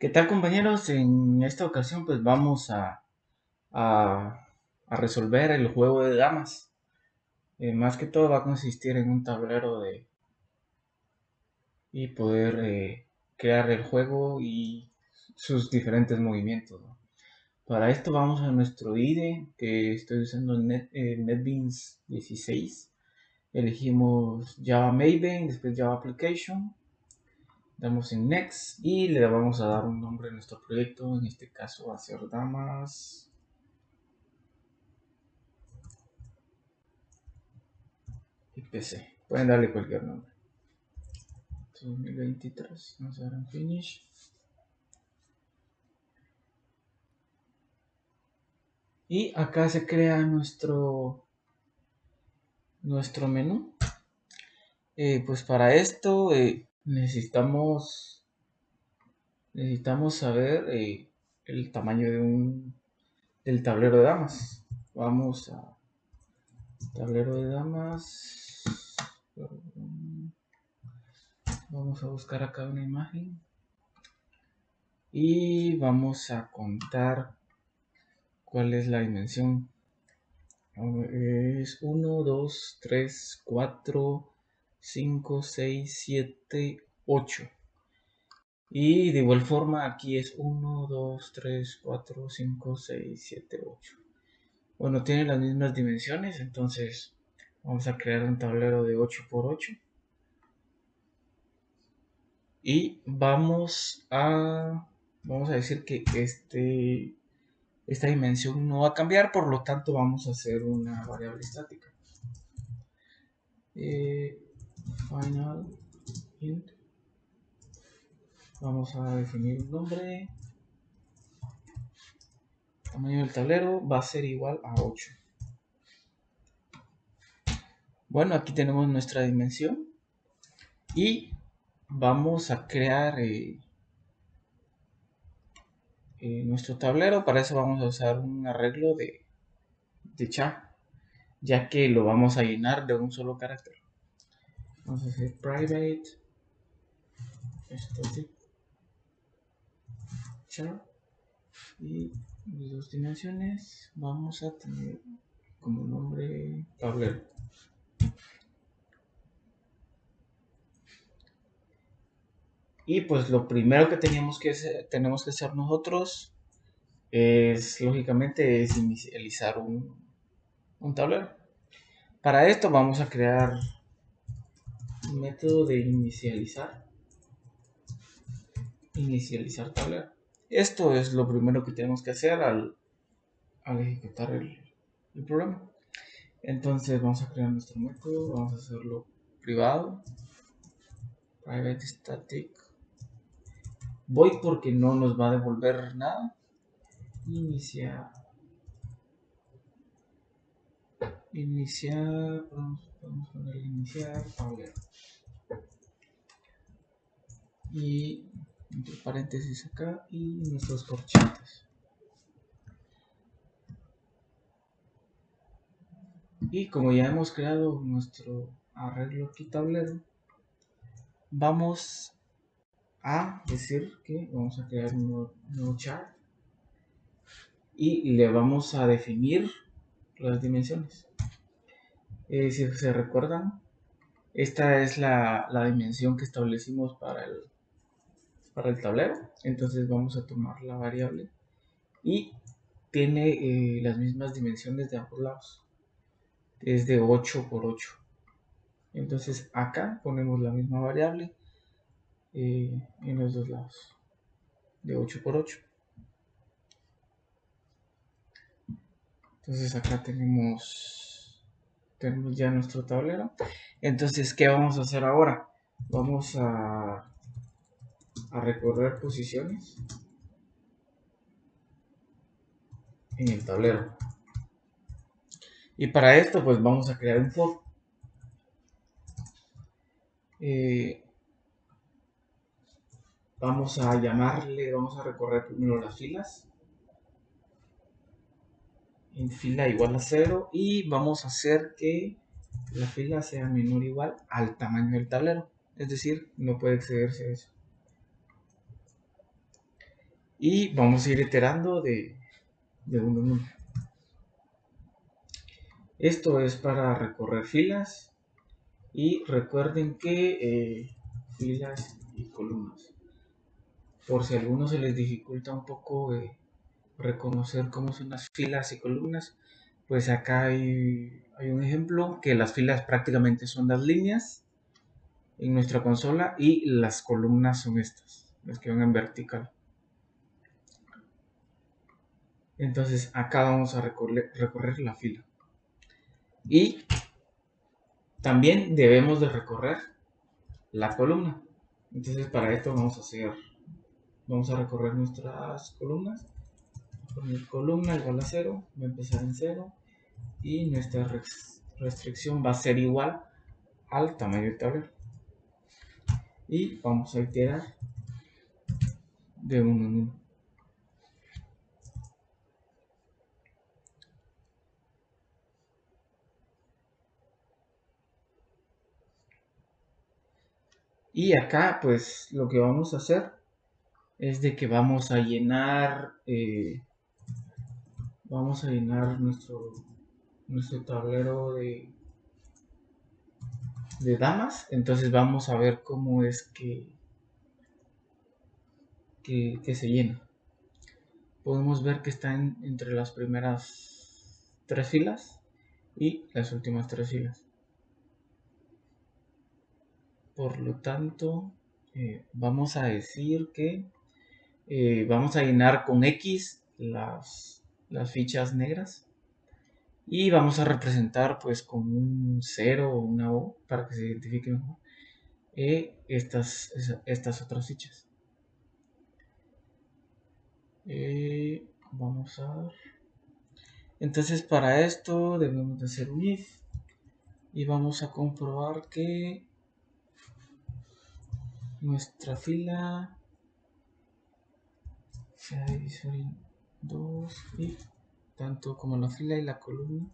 ¿Qué tal, compañeros? En esta ocasión pues vamos a- a resolver el juego de damas. Más que todo va a consistir en un tablero y poder crear el juego y sus diferentes movimientos, ¿no? Para esto vamos a nuestro IDE, que estoy usando NetBeans 16. Elegimos Java Maven, después Java Application. Damos en Next y le vamos a dar un nombre a nuestro proyecto. En este caso va a ser Damas y PC. Pueden darle cualquier nombre. 2023. Vamos a dar en Finish. Y acá se crea nuestro menú. Pues para esto necesitamos saber el tamaño del tablero de damas. Vamos a tablero de damas. Vamos a buscar acá una imagen. Y vamos a contar cuál es la dimensión. Es 1, 2, 3, 4, 5, 6, 7, 8. Y de igual forma aquí es 1, 2, 3, 4, 5, 6, 7, 8. Bueno, tiene las mismas dimensiones, entonces vamos a crear un tablero de 8 por 8. Y vamos a decir que esta dimensión no va a cambiar, por lo tanto vamos a hacer una variable estática. Final int. Vamos a definir un nombre. Tamaño del tablero va a ser igual a 8. Bueno, aquí tenemos nuestra dimensión y vamos a crear nuestro tablero. Para eso vamos a usar un arreglo de char, ya que lo vamos a llenar de un solo carácter. Vamos a hacer private static char y de 2 dimensiones vamos a tener como nombre tablero. Y pues lo primero que tenemos que hacer nosotros es, lógicamente, es inicializar un tablero. Para esto vamos a crear un método de inicializar tablero. Esto es lo primero que tenemos que hacer al ejecutar el programa. Entonces vamos a crear nuestro método, vamos a hacerlo privado, private static void, porque no nos va a devolver nada. Iniciar, vamos a poner iniciar tablero y entre paréntesis acá y nuestros corchetes. Y como ya hemos creado nuestro arreglo aquí tablero, vamos a decir que vamos a crear un nuevo chart y le vamos a definir las dimensiones. Si se recuerdan, esta es la dimensión que establecimos para el tablero. Entonces vamos a tomar la variable y tiene las mismas dimensiones de ambos lados. Es de 8 por 8. Entonces acá ponemos la misma variable en los dos lados, de 8 por 8. Entonces acá tenemos ya nuestro tablero. Entonces, ¿qué vamos a hacer ahora? Vamos a recorrer posiciones en el tablero. Y para esto, pues vamos a crear un for. Vamos a recorrer primero las filas. En fila igual a 0 y vamos a hacer que la fila sea menor o igual al tamaño del tablero. Es decir, no puede excederse eso. Y vamos a ir iterando de uno en uno. Esto es para recorrer filas. Y recuerden que filas y columnas. Por si a algunos se les dificulta un poco reconocer cómo son las filas y columnas, pues acá hay un ejemplo que las filas prácticamente son las líneas en nuestra consola y las columnas son estas, las que van en vertical. Entonces acá vamos a recorrer la fila. Y también debemos de recorrer la columna. Entonces para esto vamos a recorrer nuestras columnas. Poner columna igual a 0, va a empezar en 0 y nuestra restricción va a ser igual al tamaño del tablero. Y vamos a iterar de uno en uno. Y acá pues lo que vamos a hacer es de que vamos a llenar nuestro tablero de damas. Entonces vamos a ver cómo es que se llena. Podemos ver que está entre las primeras 3 filas y las últimas 3 filas. Por lo tanto, vamos a decir que vamos a llenar con X las fichas negras y vamos a representar pues con un 0 o una O para que se identifique mejor estas otras fichas. Vamos a ver. Entonces para esto debemos de hacer un if y vamos a comprobar que nuestra fila sea divisor en 2 y tanto como la fila y la columna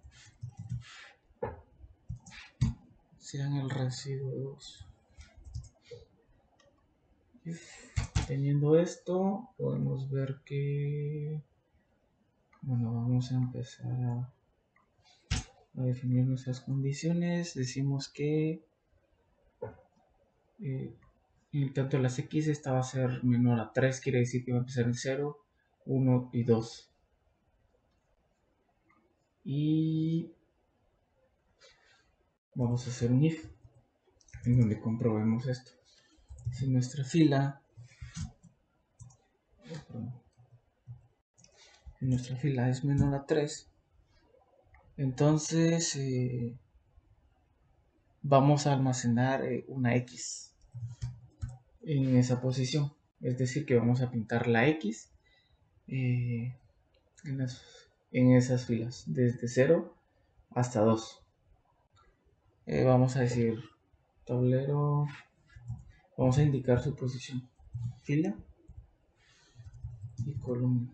sean el residuo 2. Teniendo esto, podemos ver que, bueno, vamos a empezar a definir nuestras condiciones. Decimos que tanto las X esta va a ser menor a 3, quiere decir que va a empezar en 0, 1 y 2. Y vamos a hacer un if en donde comprobemos esto. Si nuestra fila es menor a 3, entonces vamos a almacenar una X en esa posición. Es decir, que vamos a pintar la X en esas filas, desde 0 hasta 2. Vamos a decir tablero, vamos a indicar su posición, fila y columna.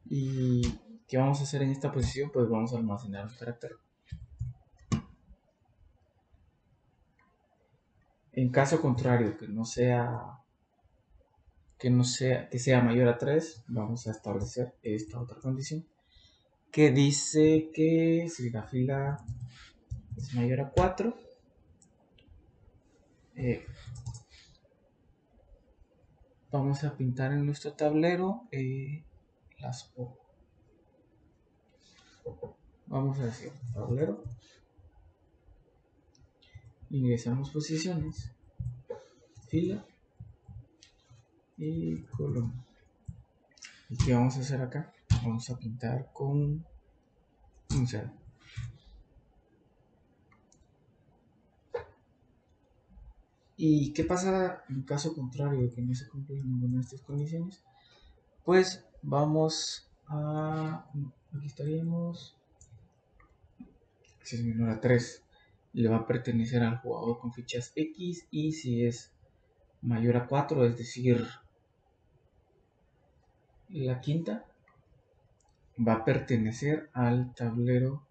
¿Y qué vamos a hacer en esta posición? Pues vamos a almacenar un carácter. En caso contrario, que sea mayor a 3, vamos a establecer esta otra condición que dice que si la fila es mayor a 4, vamos a pintar en nuestro tablero las O. Vamos a decir tablero, ingresamos posiciones, fila y columna. ¿Y qué vamos a hacer acá? Vamos a pintar con un 0. ¿Y qué pasa en caso contrario de que no se cumpla ninguna de estas condiciones? Pues vamos a... Aquí estaríamos... Si es menor a 3, le va a pertenecer al jugador con fichas X, y si es mayor a 4, es decir, la quinta, va a pertenecer al tablero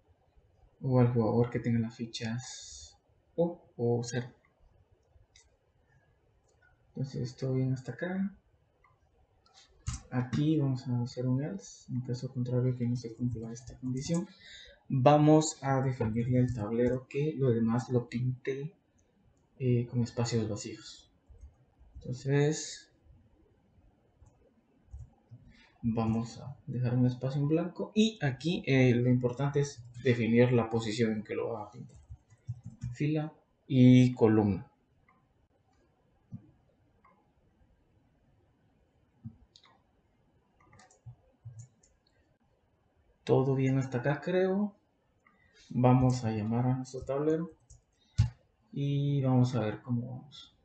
o al jugador que tenga las fichas O o 0. Entonces, todo bien hasta acá. Aquí vamos a hacer un else, en caso contrario que no se cumpla esta condición. Vamos a definirle al tablero que lo demás lo pinte con espacios vacíos. Entonces vamos a dejar un espacio en blanco y aquí lo importante es definir la posición en que lo va a pintar. Fila y columna. Todo bien hasta acá, creo. Vamos a llamar a nuestro tablero y vamos a ver cómo vamos.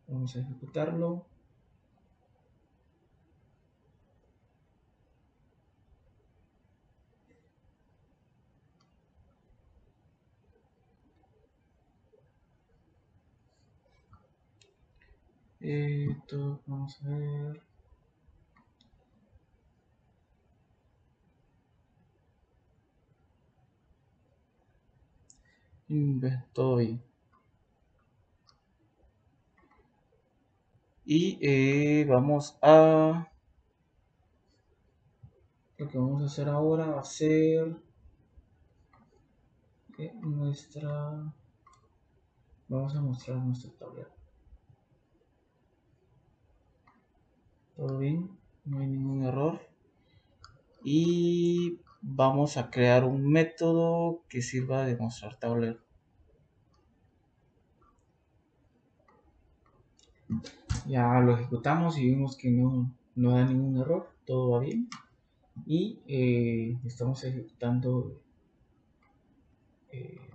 Vamos a ejecutarlo. Vamos a ver. Todo bien. Y vamos a... Lo que vamos a hacer ahora va a ser que vamos a mostrar nuestro tablero. Todo bien, no hay ningún error. Y vamos a crear un método que sirva de mostrar tablero. Ya lo ejecutamos y vimos que no da ningún error, todo va bien. Y estamos ejecutando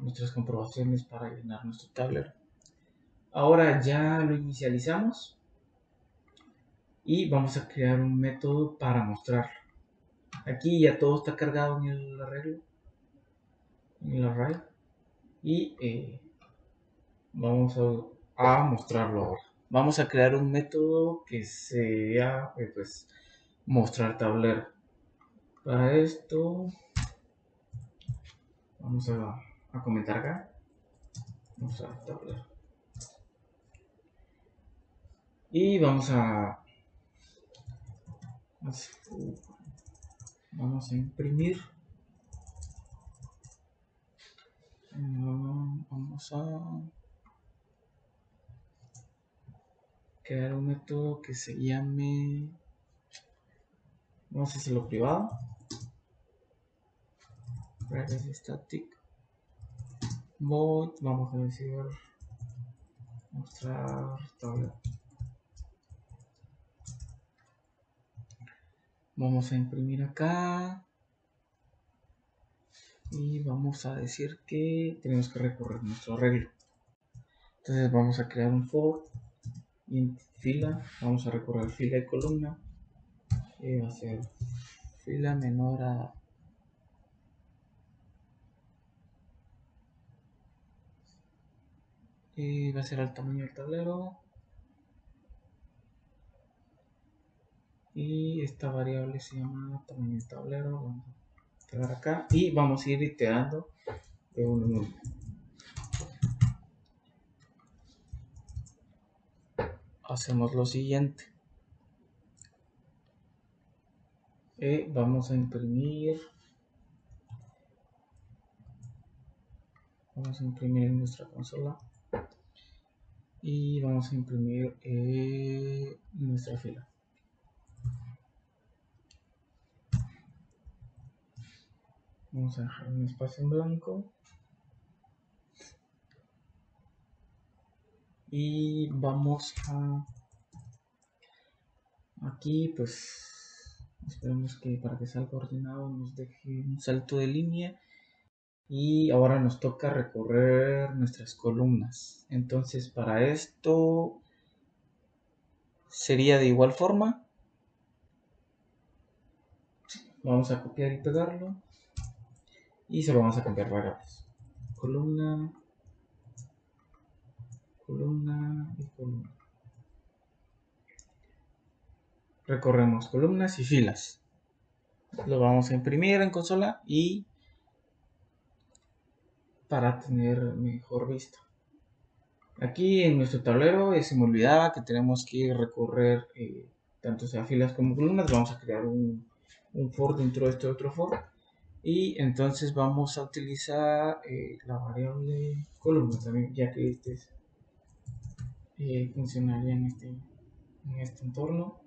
nuestras comprobaciones para llenar nuestro tablero. Ahora ya lo inicializamos y vamos a crear un método para mostrarlo. Aquí ya todo está cargado en el arreglo, en el array, y vamos a mostrarlo ahora. Vamos a crear un método que sea pues mostrar tablero. Para esto vamos a comentar acá mostrar tablero y vamos a imprimir. Vamos a crear un método que se llame, no sé si lo privado, private static mode, vamos a decir mostrar tablero. Vamos a imprimir acá y vamos a decir que tenemos que recorrer nuestro arreglo. Entonces vamos a crear un for y en fila vamos a recorrer fila y columna y va a ser fila menor a y va a ser el tamaño del tablero y esta variable se llama tamaño del tablero. Vamos a quedar acá y vamos a ir iterando de uno en uno. Hacemos lo siguiente. Vamos a imprimir en nuestra consola y vamos a imprimir nuestra fila. Vamos a dejar un espacio en blanco y vamos a aquí pues esperemos que para que salga ordenado nos deje un salto de línea y ahora nos toca recorrer nuestras columnas. Entonces para esto sería de igual forma, vamos a copiar y pegarlo y se lo vamos a cambiar variables, columna, columna y columna. Recorremos columnas y filas, lo vamos a imprimir en consola y para tener mejor vista. Aquí en nuestro tablero se me olvidaba que tenemos que recorrer tanto sea filas como columnas. Vamos a crear un for dentro de este otro for, y entonces vamos a utilizar la variable columna también, ya que este es, funcionaría en este entorno.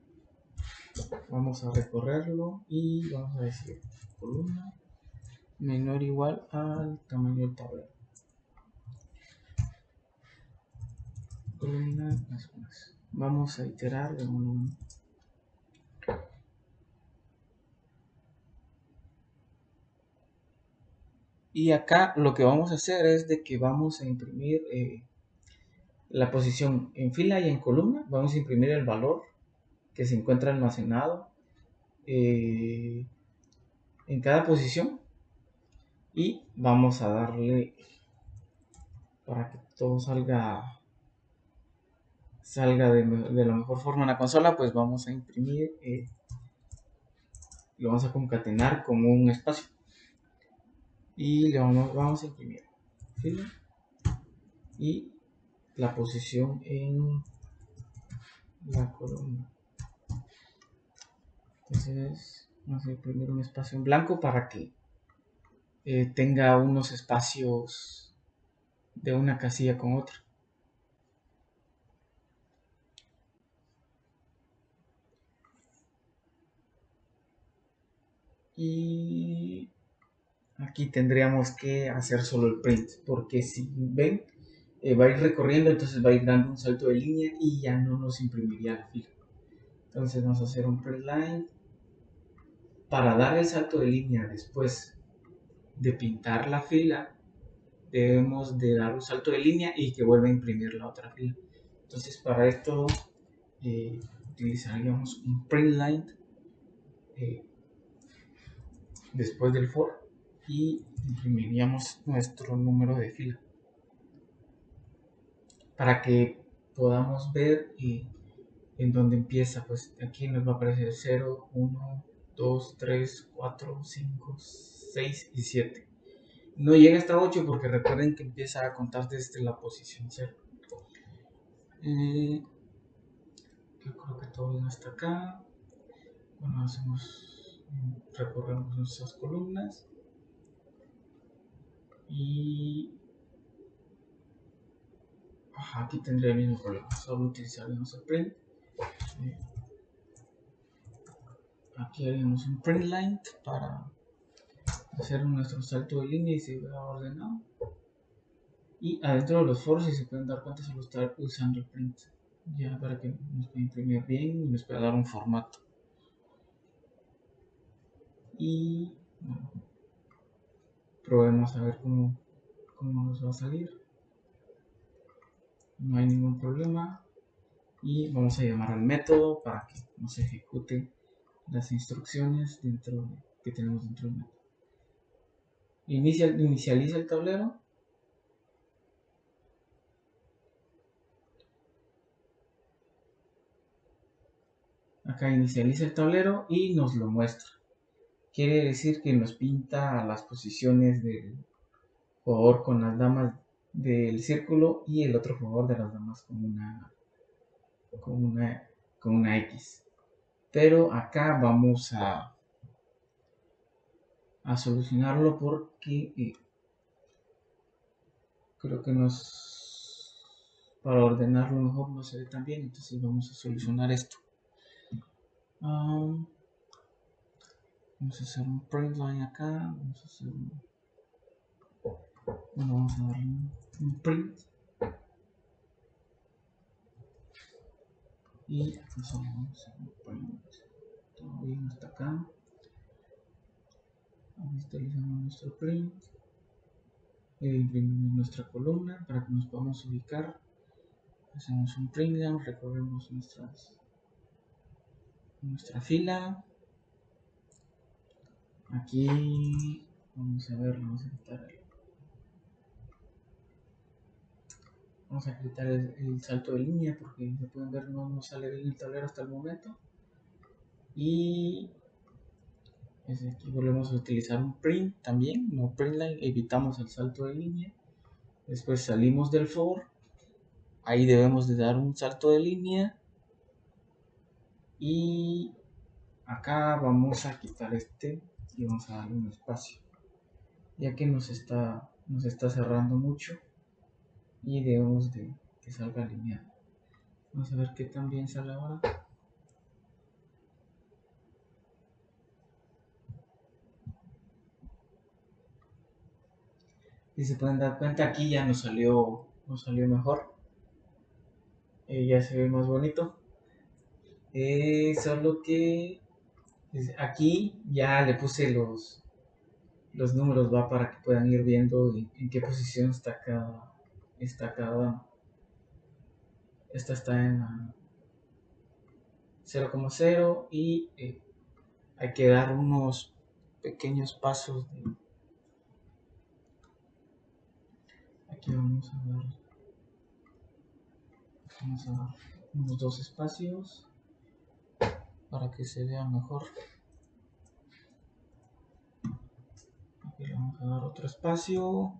Vamos a recorrerlo y vamos a decir columna menor o igual al tamaño del tablero. Columna más. Vamos a iterar de uno a uno. Y acá lo que vamos a hacer es de que vamos a imprimir la posición en fila y en columna. Vamos a imprimir el valor que se encuentra almacenado en cada posición, y vamos a darle, para que todo salga de la mejor forma en la consola, pues vamos a imprimir, lo vamos a concatenar como un espacio, y le vamos a imprimir fila y la posición en la columna. Entonces vamos a imprimir un espacio en blanco para que tenga unos espacios de una casilla con otra. Y aquí tendríamos que hacer solo el print, porque si ven, va a ir recorriendo, entonces va a ir dando un salto de línea y ya no nos imprimiría la fila. Entonces vamos a hacer un print line para dar el salto de línea. Después de pintar la fila, debemos de dar un salto de línea y que vuelva a imprimir la otra fila. Entonces para esto utilizaríamos un print line después del for, y imprimiríamos nuestro número de fila para que podamos ver en dónde empieza. Pues aquí nos va a aparecer 0, 1, 2, 3, 4, 5, 6 y 7. No llega hasta 8 porque recuerden que empieza a contar desde la posición 0. Yo creo que todo bien hasta acá. Bueno, recorremos nuestras columnas y aquí tendría el mismo problema. Solo utilizaríamos el print. Aquí haríamos un print line para hacer nuestro salto de línea y se vea ordenado. Y adentro de los foros, si se pueden dar cuenta, solo está usando el print, ya para que nos pueda imprimir bien y nos pueda dar un formato. Y bueno, probemos a ver cómo nos va a salir. No hay ningún problema. Y vamos a llamar al método para que nos ejecute las instrucciones que tenemos dentro del método. Inicializa el tablero. Acá inicializa el tablero y nos lo muestra. Quiere decir que nos pinta las posiciones del jugador con las damas del círculo y el otro jugador de las damas con una X. Pero acá vamos a solucionarlo porque creo que para ordenarlo mejor no se ve tan bien, entonces vamos a solucionar esto. Vamos a hacer un print line acá, vamos a darle un print y solo vamos a hacer un print. Todo bien hasta acá. Actualizamos nuestro print, imprimimos nuestra columna para que nos podamos ubicar. Hacemos un print line, recorremos nuestra fila. Aquí vamos a ver, vamos a quitar el salto de línea porque se pueden ver no sale bien el tablero hasta el momento. Y aquí volvemos a utilizar un print también, no print line, evitamos el salto de línea. Después salimos del for, ahí debemos de dar un salto de línea Y acá vamos a quitar este y vamos a darle un espacio, ya que nos está cerrando mucho y debemos de que salga alineado. Vamos a ver qué tan bien sale ahora. Si se pueden dar cuenta, aquí ya nos salió mejor. Ya se ve más bonito. Solo que aquí ya le puse los números, va, para que puedan ir viendo en qué posición está cada dama. Esta está en la 0,0 y hay que dar unos pequeños pasos. Aquí vamos a dar unos 2 espacios para que se vea mejor. Aquí le vamos a dar otro espacio.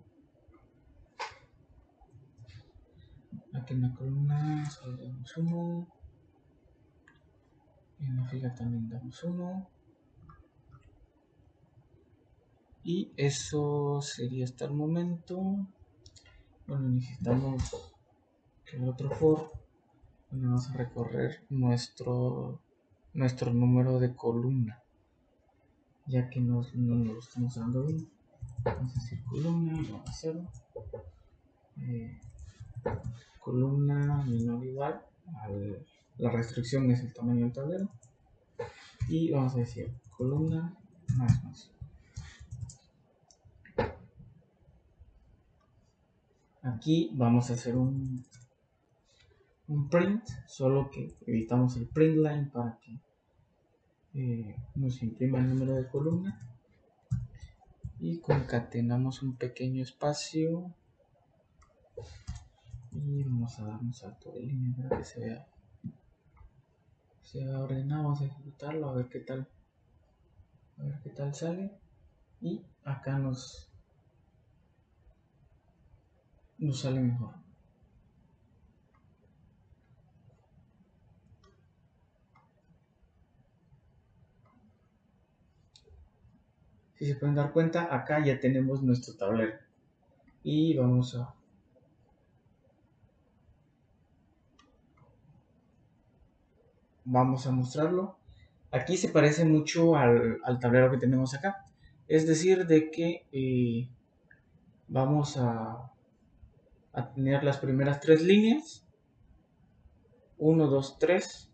Aquí en la columna solo damos uno. Y en la fila también damos uno. Y eso sería hasta el momento. Bueno, necesitamos que el otro for. Vamos a recorrer nuestro número de columna, ya que no lo estamos dando bien. Vamos a decir columna, vamos a hacerlo. Columna menor o igual la restricción es el tamaño del tablero, y vamos a decir columna más. Aquí vamos a hacer un print, solo que evitamos el print line para que nos imprima el número de columna, y concatenamos un pequeño espacio y vamos a dar un salto de línea para que se vea ordenado. Vamos a ejecutarlo a ver qué tal sale, y acá nos sale mejor. Si se pueden dar cuenta, acá ya tenemos nuestro tablero y vamos a mostrarlo. Aquí se parece mucho al tablero que tenemos acá, es decir, de que vamos a tener las primeras 3 líneas, 1, 2, 3.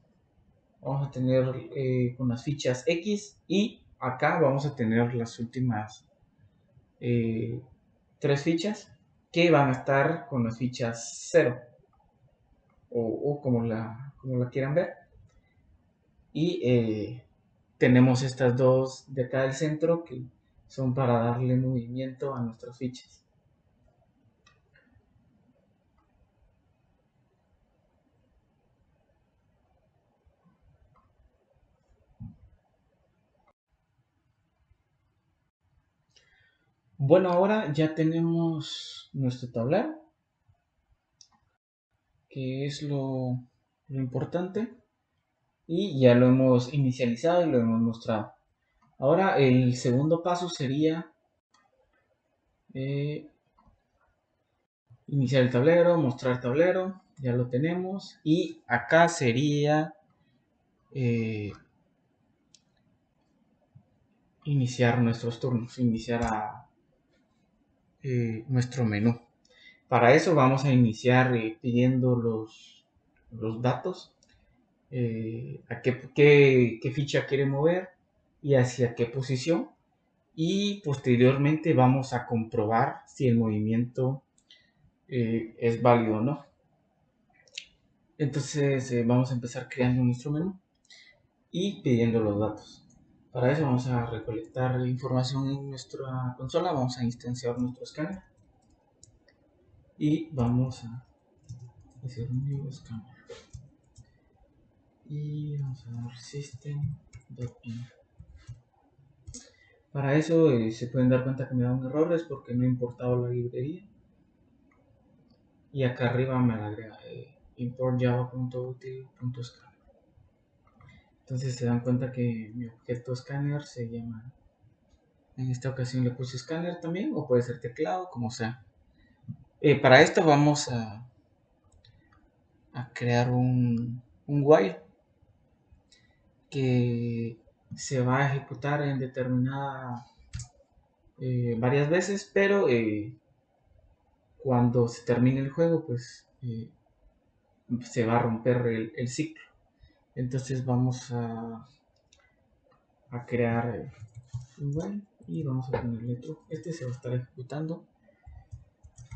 Vamos a tener con las fichas X, y acá vamos a tener las últimas 3 fichas que van a estar con las fichas 0 o como la quieran ver. Y tenemos estas dos de acá del centro que son para darle movimiento a nuestras fichas. Bueno, ahora ya tenemos nuestro tablero, que es lo importante, y ya lo hemos inicializado y lo hemos mostrado. Ahora el segundo paso sería iniciar el tablero, mostrar el tablero, ya lo tenemos, y acá sería iniciar nuestros turnos, iniciar nuestro menú. Para eso vamos a iniciar pidiendo los datos, a qué ficha quiere mover y hacia qué posición, y posteriormente vamos a comprobar si el movimiento es válido o no. Entonces vamos a empezar creando nuestro menú y pidiendo los datos. Para eso vamos a recolectar información en nuestra consola, vamos a instanciar nuestro escáner y vamos a hacer un nuevo escáner. Y vamos a dar system.in. Para eso se pueden dar cuenta que me da un error, es porque no he importado la librería. Y acá arriba me la agrega import java.util.scanner. Entonces se dan cuenta que mi objeto escáner se llama, en esta ocasión le puse escáner también, o puede ser teclado, como sea. Para esto vamos a crear un while que se va a ejecutar en determinada varias veces, pero cuando se termine el juego, pues se va a romper el ciclo. Entonces vamos a crear un while y vamos a ponerle true. Este se va a estar ejecutando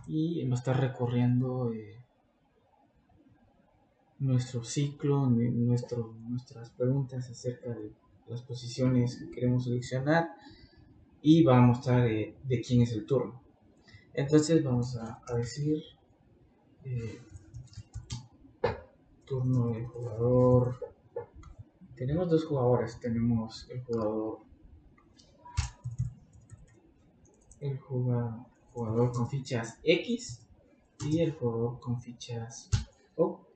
y va a estar recorriendo nuestro ciclo, nuestras preguntas acerca de las posiciones que queremos seleccionar y va a mostrar de quién es el turno. Entonces vamos a decir turno del jugador. Tenemos dos jugadores, tenemos el jugador con fichas X y el jugador con fichas O.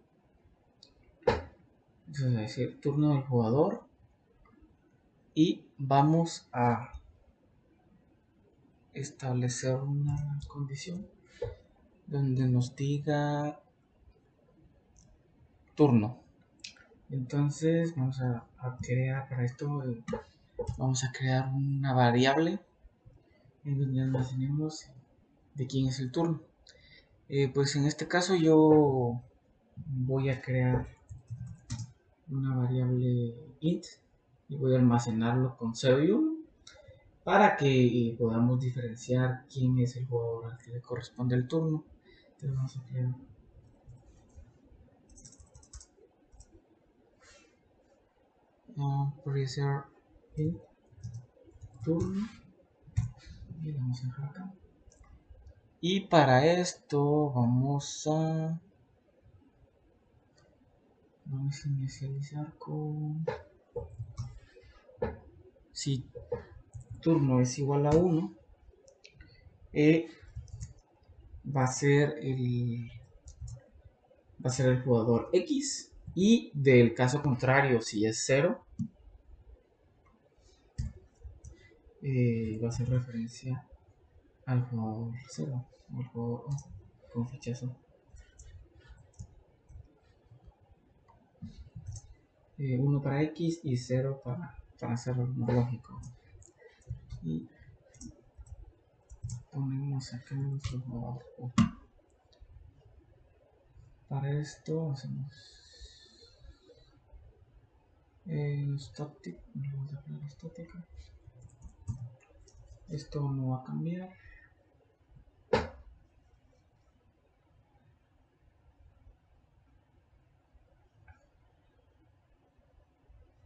Entonces a decir turno del jugador y vamos a establecer una condición donde nos diga turno. Entonces vamos a crear para esto, vamos a crear una variable en donde almacenemos de quién es el turno. Pues en este caso yo voy a crear una variable int y voy a almacenarlo con 0 y 1 para que podamos diferenciar quién es el jugador al que le corresponde el turno. Entonces vamos a crear producer int turno y lo vamos a dejar acá. Y para esto vamos a inicializar con si turno es igual a 1 va a ser el jugador X y del caso contrario si es 0 va a ser referencia al jugador 0 o al jugador O con fichazo. 1 para X y 0 para hacerlo más lógico. Y ponemos acá nuestro jugador O. Para esto hacemos static, vamos a poner estática. Esto no va a cambiar.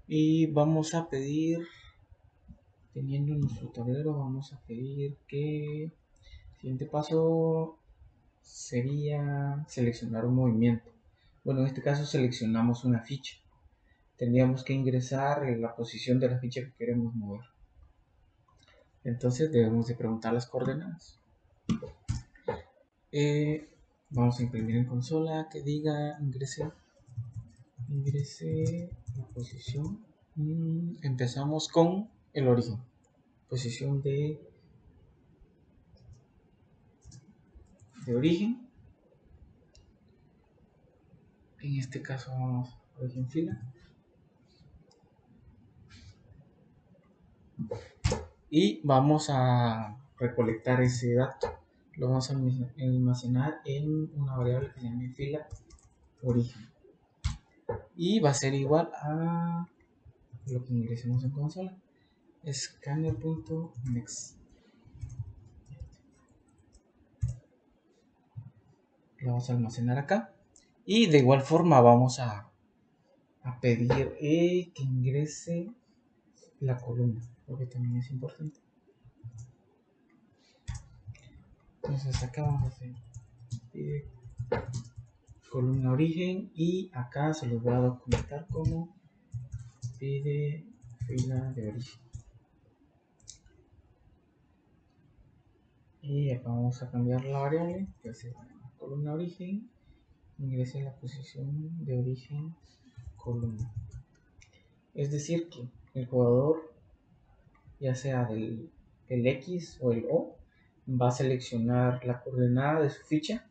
Y vamos a pedir, teniendo nuestro tablero, vamos a pedir que el siguiente paso sería seleccionar un movimiento. Bueno, en este caso seleccionamos una ficha. Tendríamos que ingresar en la posición de la ficha que queremos mover. Entonces debemos de preguntar las coordenadas. Vamos a imprimir en consola que diga ingrese la posición. Empezamos con el origen. Posición de origen. En este caso vamos a origen fila. Y vamos a recolectar ese dato. Lo vamos a almacenar en una variable que se llama fila origen. Y va a ser igual a lo que ingresemos en consola. Scanner.next. Lo vamos a almacenar acá. Y de igual forma vamos a pedir que ingrese la columna, porque también es importante. Entonces acá vamos a hacer columna origen y acá se los voy a documentar como pide fila de origen. Y acá vamos a cambiar la variable que va a ser columna origen, ingrese la posición de origen columna. Es decir, que el jugador, ya sea el X o el O, va a seleccionar la coordenada de su ficha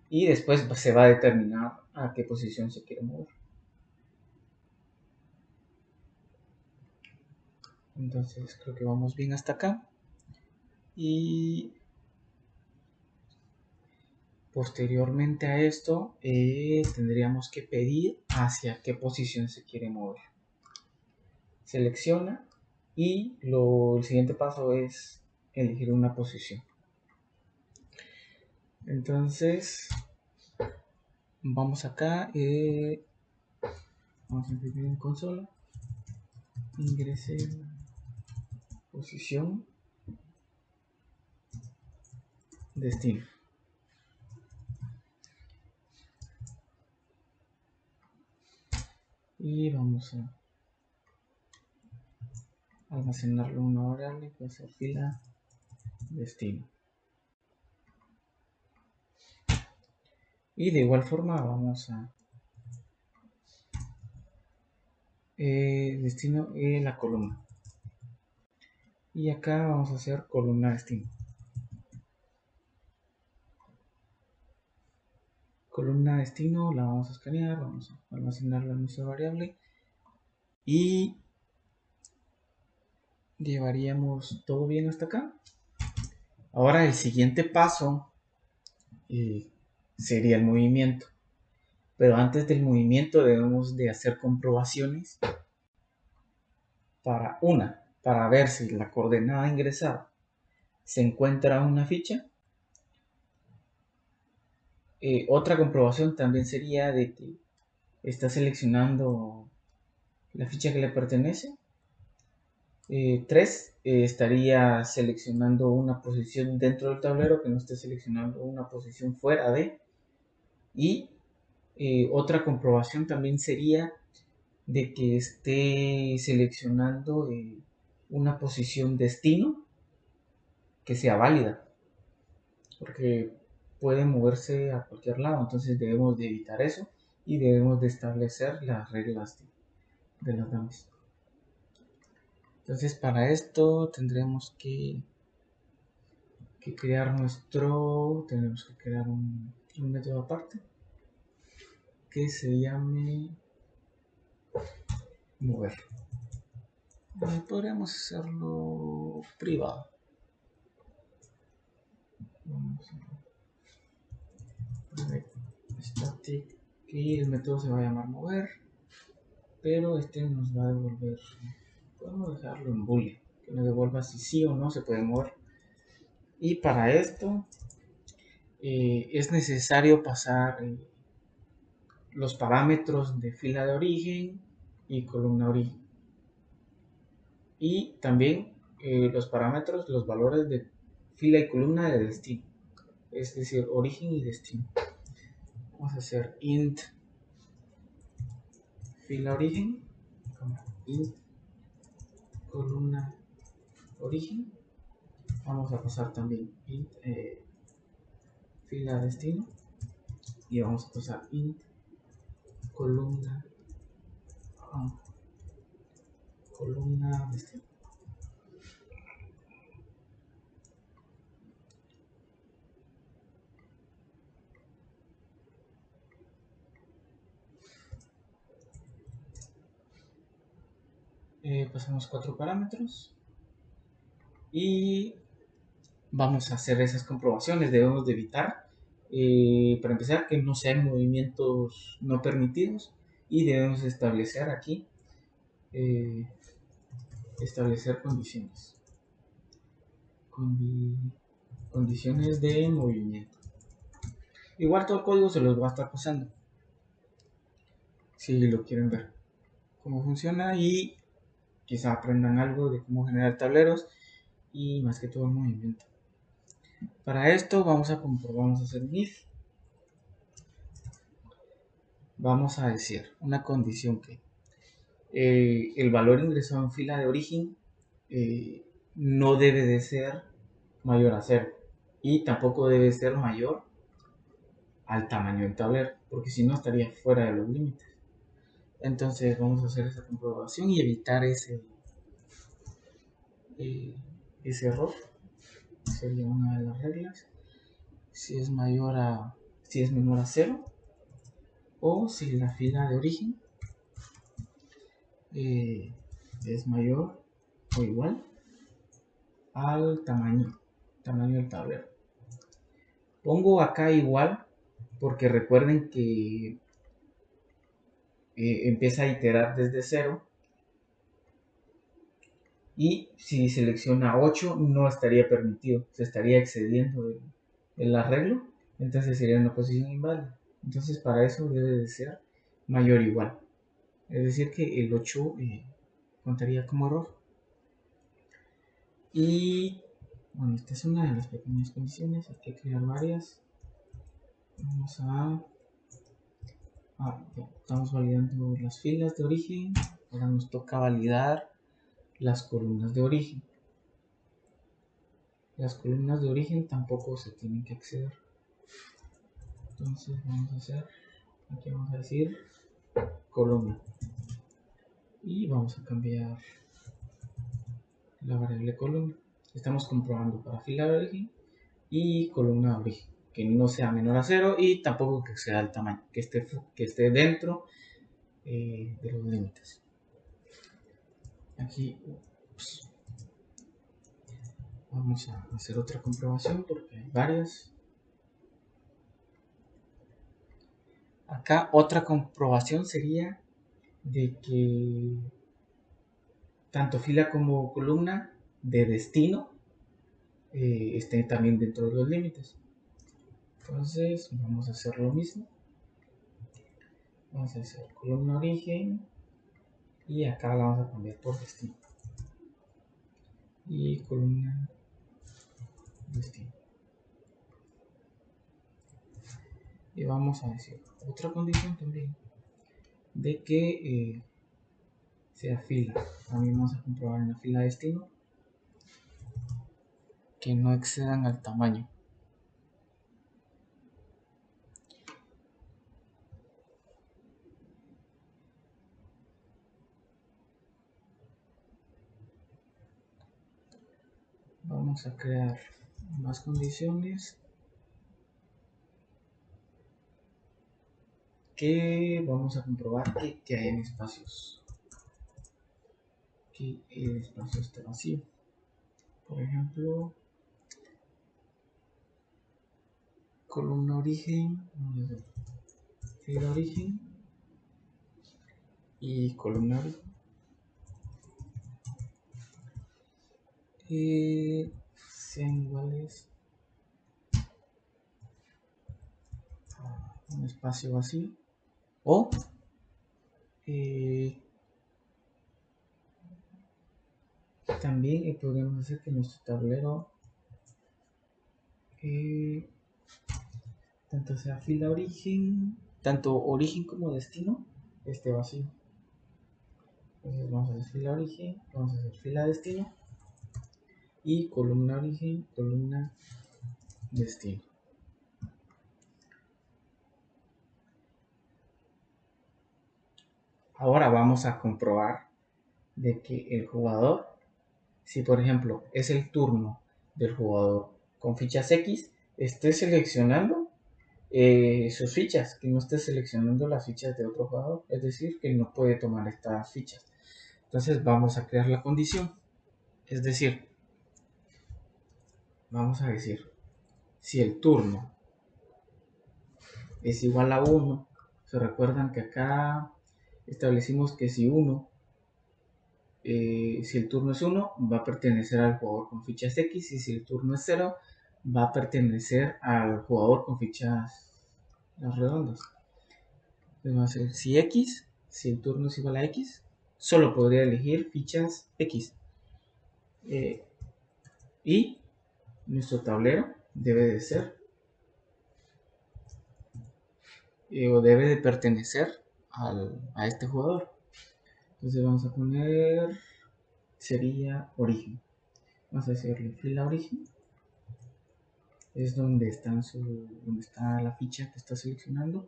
y después se va a determinar a qué posición se quiere mover. Entonces creo que vamos bien hasta acá. Y posteriormente a esto tendríamos que pedir hacia qué posición se quiere mover. Selecciona y el siguiente paso es elegir una posición. Entonces vamos acá, vamos a imprimir en consola, ingrese posición, destino. Y vamos a almacenarlo en una variable que va a ser fila destino. Y de igual forma vamos a destino la columna. Y acá vamos a hacer columna destino. Columna destino la vamos a escanear, vamos a almacenarla en nuestra variable y llevaríamos todo bien hasta acá. Ahora el siguiente paso sería el movimiento, pero antes del movimiento debemos de hacer comprobaciones para ver si la coordenada ingresada se encuentra en una ficha. Otra comprobación también sería de que está seleccionando la ficha que le pertenece. 3, estaría seleccionando una posición dentro del tablero, que no esté seleccionando una posición fuera de. Y otra comprobación también sería de que esté seleccionando una posición destino que sea válida, porque puede moverse a cualquier lado, entonces debemos de evitar eso y debemos de establecer las reglas de las dummies. Entonces para esto tendremos que crear tenemos que crear un método aparte que se llame mover. Podríamos hacerlo privado. Vamos a static y el método se va a llamar mover, pero este nos va a devolver, podemos dejarlo en boolean, que nos devuelva si sí o no se puede mover. Y para esto es necesario pasar los parámetros de fila de origen y columna origen, y también los parámetros, los valores de fila y columna de destino, es decir, origen y destino. Vamos a hacer int fila origen, int columna origen. Vamos a pasar también int fila destino y vamos a pasar int columna destino. Pasamos 4 parámetros y vamos a hacer esas comprobaciones. Debemos de evitar, para empezar, que no sean movimientos no permitidos, y debemos establecer aquí establecer condiciones condiciones de movimiento. Igual todo el código se los va a estar pasando si lo quieren ver cómo funciona, y quizá aprendan algo de cómo generar tableros y más que todo el movimiento. Para esto vamos a hacer un if. Vamos a decir una condición que el valor ingresado en fila de origen no debe de ser mayor a 0 y tampoco debe ser mayor al tamaño del tablero, porque si no estaría fuera de los límites. Entonces vamos a hacer esa comprobación y evitar ese error. Sería una de las reglas. Si es menor a 0, o si la fila de origen es mayor o igual al tamaño del tablero. Pongo acá igual porque recuerden que empieza a iterar desde 0, y si selecciona 8 no estaría permitido, se estaría excediendo el arreglo, entonces sería una posición inválida. Entonces para eso debe de ser mayor o igual, es decir que el 8 contaría como error. Y bueno, esta es una de las pequeñas condiciones, hay que crear varias. Vamos ya estamos validando las filas de origen, ahora nos toca validar las columnas de origen. Las columnas de origen tampoco se tienen que exceder. Entonces aquí vamos a decir columna. Y vamos a cambiar la variable columna. Estamos comprobando para fila de origen y columna de origen, que no sea menor a 0 y tampoco que exceda el tamaño, que esté dentro de los límites. Aquí vamos a hacer otra comprobación porque hay varias. Acá otra comprobación sería de que tanto fila como columna de destino estén también dentro de los límites. Entonces vamos a hacer lo mismo. Vamos a hacer columna origen y acá la vamos a cambiar por destino. Y columna destino. Y vamos a decir otra condición también de que sea fila. También vamos a comprobar en la fila destino que no excedan al tamaño. Vamos a crear más condiciones que vamos a comprobar que hay en espacios. Que el espacio esté vacío. Por ejemplo, columna origen, fila origen y columna origen. Sean iguales a un espacio vacío, o también podríamos hacer que nuestro tablero tanto sea fila origen, tanto origen como destino esté vacío. Entonces vamos a hacer fila origen, vamos a hacer fila destino y columna origen, columna destino. Ahora vamos a comprobar de que el jugador, si por ejemplo es el turno del jugador con fichas X, esté seleccionando sus fichas, que no esté seleccionando las fichas de otro jugador, es decir, que no puede tomar estas fichas. Entonces vamos a crear la condición, es decir, vamos a decir, si el turno es igual a 1, se recuerdan que acá establecimos que si el turno es 1, va a pertenecer al jugador con fichas X, y si el turno es 0, va a pertenecer al jugador con fichas redondas. Entonces va a ser si el turno es igual a X, solo podría elegir fichas X. Y nuestro tablero debe de ser o debe de pertenecer a este jugador. Entonces vamos a poner, sería origen. Vamos a decirle fila origen. Es donde está la ficha que está seleccionando.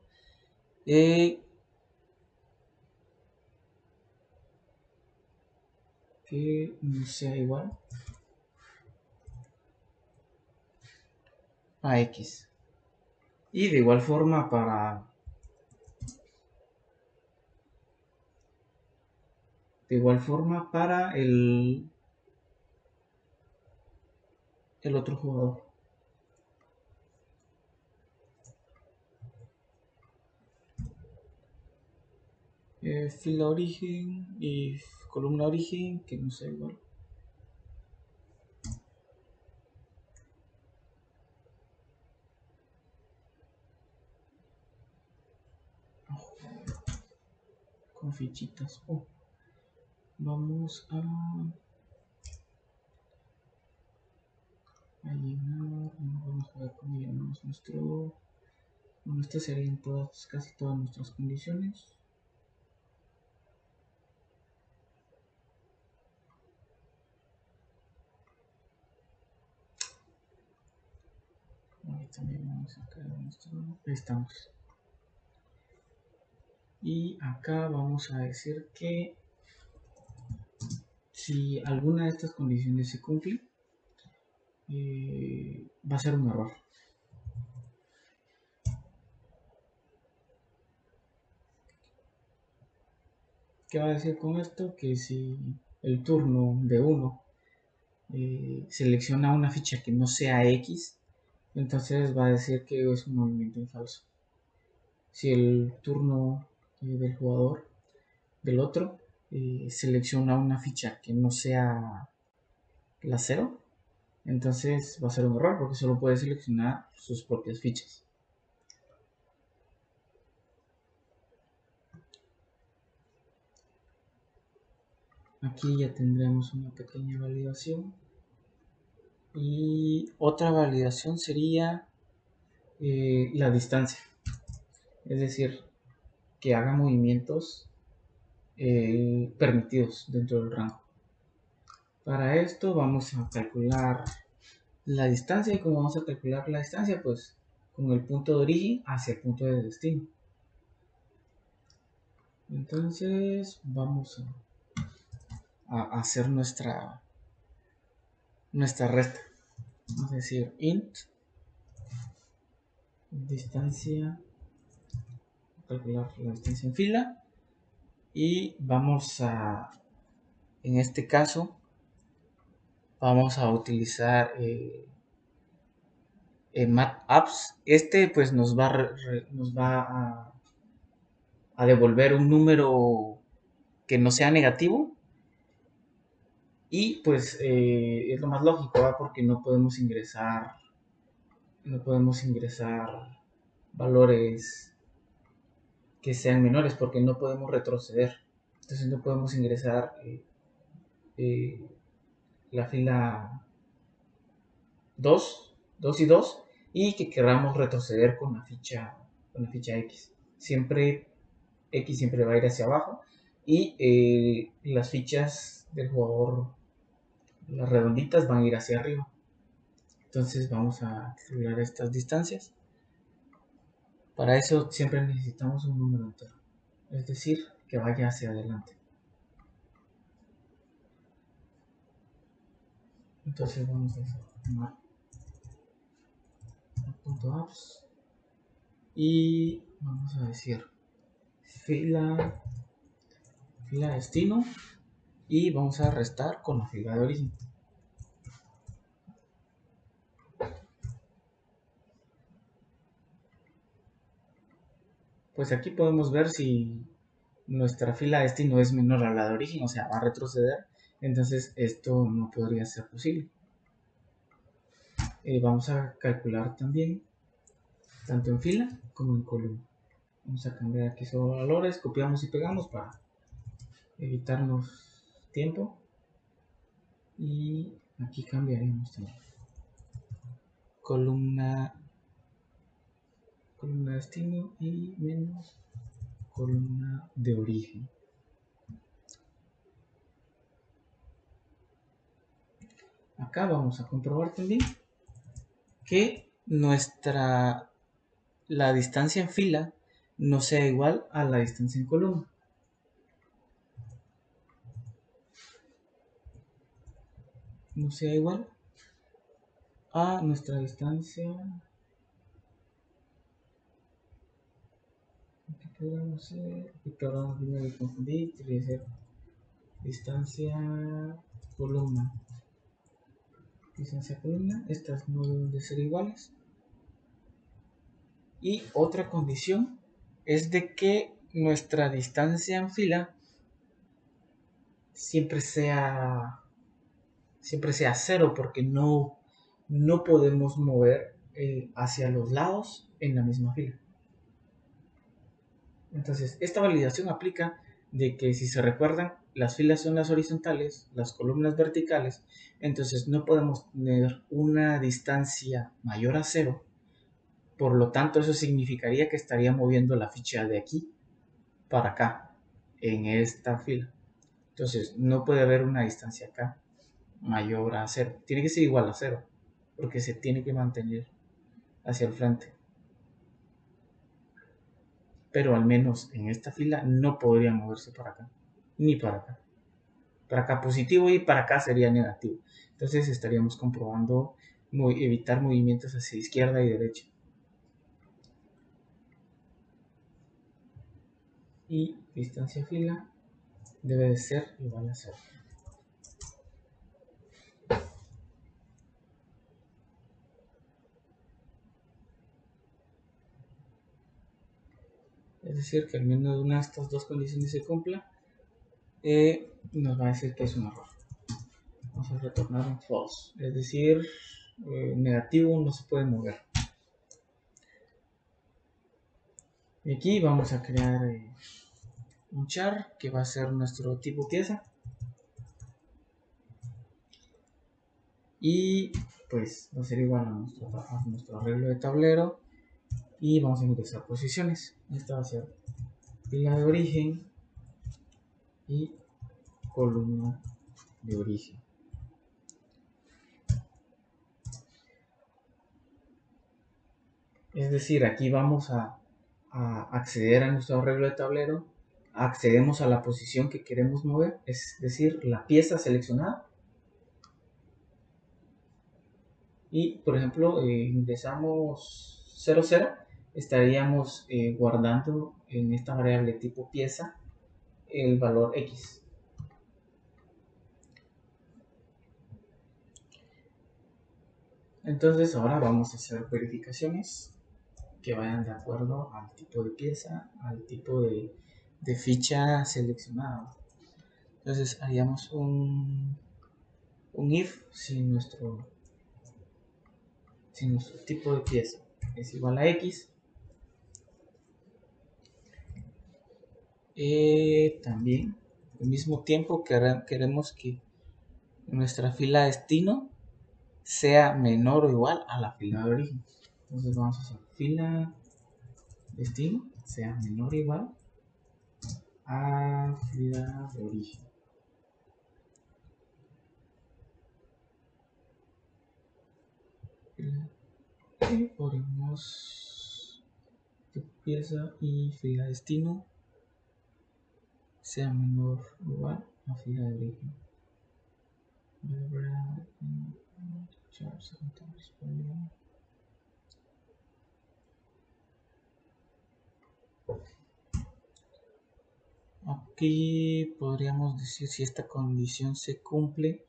que no sea igual a X. Y de igual forma para el otro jugador. Fila origen y columna origen que no sea igual. Con fichitas. Vamos a llenar. Vamos a ver cómo llenamos nuestro. Bueno, estas serían casi todas nuestras condiciones. Ahí también vamos a crear nuestro. Ahí estamos. Y acá vamos a decir que si alguna de estas condiciones se cumple, va a ser un error. ¿Qué va a decir con esto? Que si el turno de uno selecciona una ficha que no sea X, entonces va a decir que es un movimiento en falso. Si el turno del jugador del otro selecciona una ficha que no sea la 0, entonces va a ser un error porque solo puede seleccionar sus propias fichas. Aquí ya tendremos una pequeña validación. Y otra validación sería la distancia. Es decir, que haga movimientos permitidos dentro del rango. Para esto vamos a calcular la distancia. Y como vamos a calcular la distancia, pues con el punto de origen hacia el punto de destino. Entonces vamos a hacer nuestra resta. Vamos a decir int distancia, calcular la distancia en fila, y vamos a, en este caso, vamos a utilizar MathApps. Este pues nos va a devolver un número que no sea negativo, y pues es lo más lógico, ¿verdad? Porque no podemos ingresar valores que sean menores, porque no podemos retroceder. Entonces no podemos ingresar la fila 2 y 2, y que queramos retroceder con la ficha X. X siempre va a ir hacia abajo, y las fichas del jugador, las redonditas, van a ir hacia arriba. Entonces vamos a calcular estas distancias. Para eso siempre necesitamos un número entero, es decir, que vaya hacia adelante. Entonces vamos a tomar .apps y vamos a decir fila destino, y vamos a restar con la fila de origen. Pues aquí podemos ver si nuestra fila destino es menor a la de origen, o sea, va a retroceder. Entonces esto no podría ser posible. Vamos a calcular también tanto en fila como en columna. Vamos a cambiar aquí solo valores, copiamos y pegamos para evitarnos tiempo. Y aquí cambiaremos también columna destino y menos columna de origen. Acá vamos a comprobar también que la distancia en fila no sea igual a la distancia en columna. no sea igual a nuestra distancia. ¿Qué podemos hacer? Perdón, aquí me confundí. Tiene que ser distancia columna. Distancia columna. Estas no deben de ser iguales. Y otra condición es de que nuestra distancia en fila siempre sea 0, porque no podemos mover hacia los lados en la misma fila. Entonces, esta validación aplica de que, si se recuerdan, las filas son las horizontales, las columnas verticales, entonces no podemos tener una distancia mayor a 0. Por lo tanto, eso significaría que estaría moviendo la ficha de aquí para acá, en esta fila. Entonces, no puede haber una distancia acá mayor a 0. Tiene que ser igual a 0, porque se tiene que mantener hacia el frente. Pero al menos en esta fila no podría moverse para acá, ni para acá. Para acá positivo y para acá sería negativo. Entonces estaríamos comprobando evitar movimientos hacia izquierda y derecha. Y distancia fila debe de ser igual a 0. Es decir, que al menos una de estas dos condiciones se cumpla, nos va a decir que es un error. Vamos a retornar un false, es decir, negativo no se puede mover. Y aquí vamos a crear un char que va a ser nuestro tipo pieza. Y pues va a ser igual a nuestro arreglo de tablero. Y vamos a ingresar posiciones. Esta va a ser fila de origen y columna de origen. Es decir, aquí vamos a acceder a nuestro arreglo de tablero. Accedemos a la posición que queremos mover, es decir, la pieza seleccionada. Y por ejemplo, ingresamos 00, estaríamos guardando en esta variable tipo pieza el valor X. Entonces ahora vamos a hacer verificaciones que vayan de acuerdo al tipo de pieza, al tipo de ficha seleccionada. Entonces haríamos un if si nuestro tipo de pieza es igual a X. También al mismo tiempo queremos que nuestra fila destino sea menor o igual a la fila de origen. Entonces vamos a hacer fila destino sea menor o igual a fila de origen. Y ponemos pieza y fila destino sea menor o igual a fila de origen. Aquí podríamos decir, si esta condición se cumple,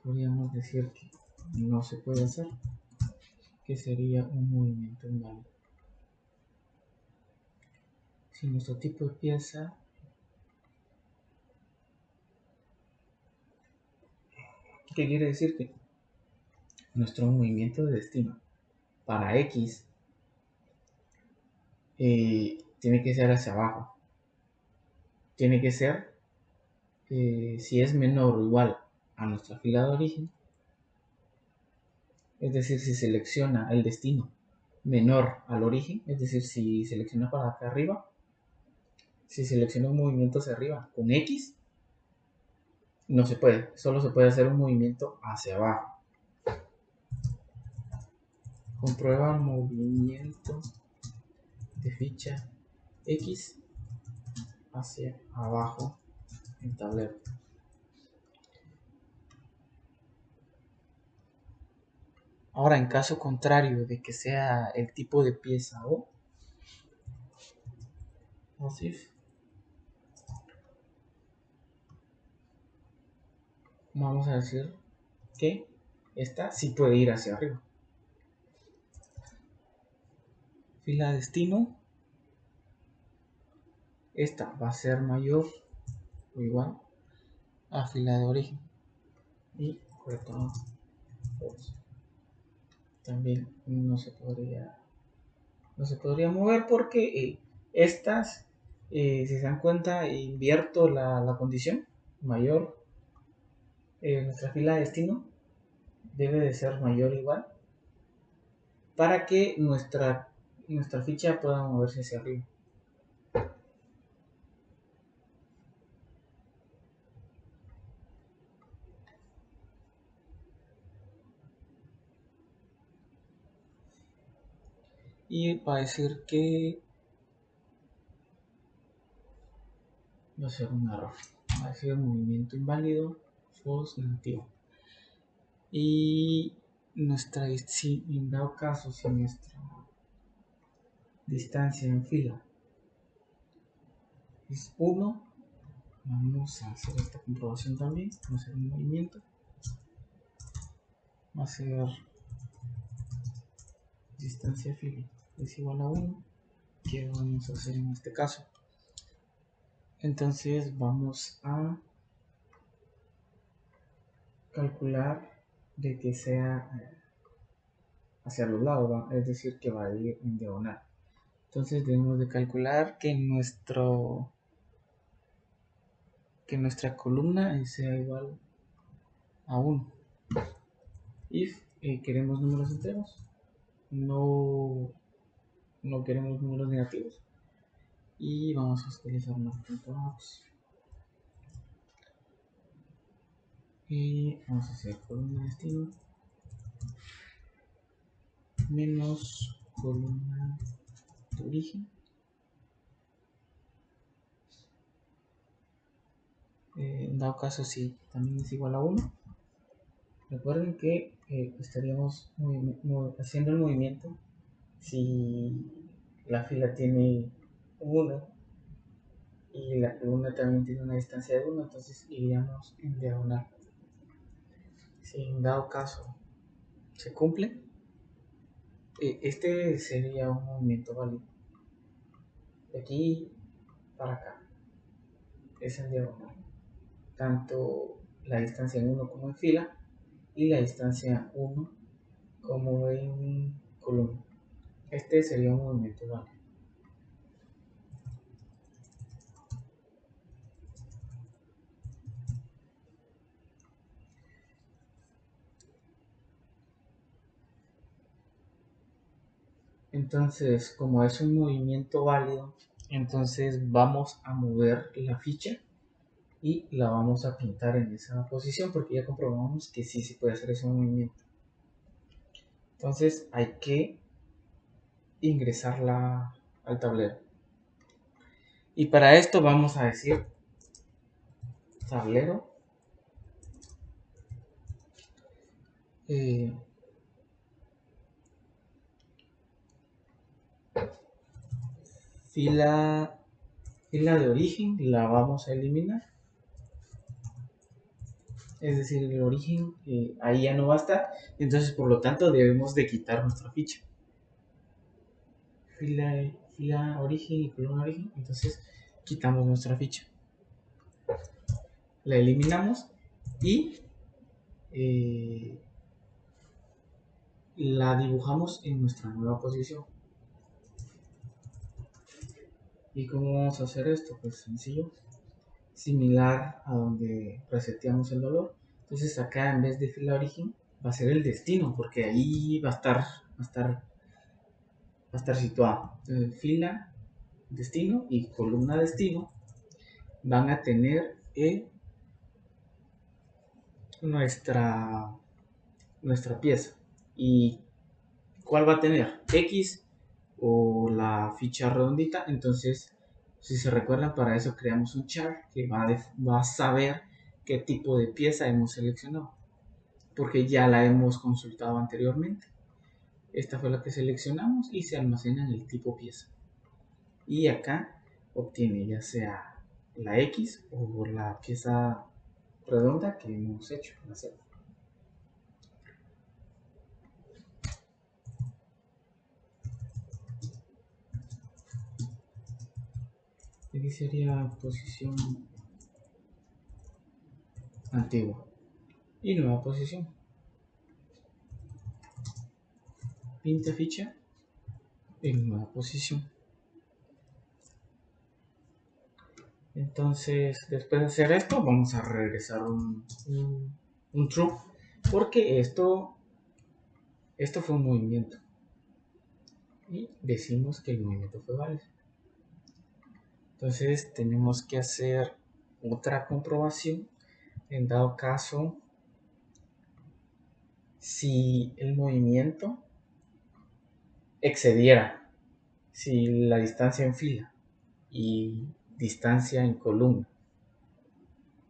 podríamos decir que no se puede hacer, que sería un movimiento inválido. Si nuestro tipo de pieza ¿qué quiere decir? Que nuestro movimiento de destino para X tiene que ser hacia abajo. Tiene que ser, si es menor o igual a nuestra fila de origen, es decir, si selecciona el destino menor al origen, es decir, si selecciona para acá arriba, si selecciona un movimiento hacia arriba con X, no se puede, solo se puede hacer un movimiento hacia abajo. Comprueba el movimiento de ficha X hacia abajo en tablero. Ahora, en caso contrario de que sea el tipo de pieza o if, vamos a decir que esta sí puede ir hacia arriba. Fila destino, esta va a ser mayor o igual a fila de origen. Y correcto, pues, también no se podría mover porque estas, si se dan cuenta, invierto la condición mayor. Nuestra fila de destino debe de ser mayor o igual para que nuestra ficha pueda moverse hacia arriba. Y va a decir que va a ser un error. Va a decir movimiento inválido, false negativo. Y si en dado caso, si nuestra distancia en fila es 1, vamos a hacer esta comprobación también. Vamos a hacer un movimiento. Va a ser distancia fila es igual a 1. ¿Qué vamos a hacer en este caso? Entonces vamos a calcular de que sea hacia los lados, ¿va? Es decir, que va a ir en diagonal. Entonces debemos de calcular que nuestra columna sea igual a 1. If queremos números enteros, no queremos números negativos, y vamos a utilizar una punto box. Y vamos a hacer columna destino menos columna de origen. En dado caso, si también es igual a 1, recuerden que estaríamos haciendo el movimiento si la fila tiene 1 y la columna también tiene una distancia de 1, entonces iríamos en diagonal. Si en dado caso se cumple, este sería un movimiento válido. De aquí para acá es en diagonal. Tanto la distancia en 1 como en fila y la distancia 1 como en columna. Este sería un movimiento válido. Entonces, como es un movimiento válido, entonces vamos a mover la ficha y la vamos a pintar en esa posición porque ya comprobamos que sí se puede hacer ese movimiento. Entonces hay que ingresarla al tablero. Y para esto vamos a decir tablero fila de origen la vamos a eliminar. Es decir, el origen ahí ya no va a estar, entonces por lo tanto debemos de quitar nuestra ficha. Fila origen y columna origen, entonces quitamos nuestra ficha, la eliminamos y la dibujamos en nuestra nueva posición. ¿Y cómo vamos a hacer esto? Pues sencillo, similar a donde reseteamos el valor. Entonces acá en vez de fila origen va a ser el destino, porque ahí va a estar situado. Entonces, fila destino y columna destino van a tener nuestra pieza. ¿Y cuál va a tener? X o la ficha redondita. Entonces, si se recuerdan, para eso creamos un chart que va a saber qué tipo de pieza hemos seleccionado. porque ya la hemos consultado anteriormente. Esta fue la que seleccionamos y se almacena en el tipo pieza. Y acá obtiene ya sea la X o la pieza redonda que hemos hecho en la celda. Aquí sería posición antigua y nueva posición. Pinta ficha en nueva posición. Entonces, después de hacer esto, vamos a regresar un true, porque esto fue un movimiento. Y decimos que el movimiento fue válido. Entonces, tenemos que hacer otra comprobación. En dado caso, si el movimiento excediera, si la distancia en fila y distancia en columna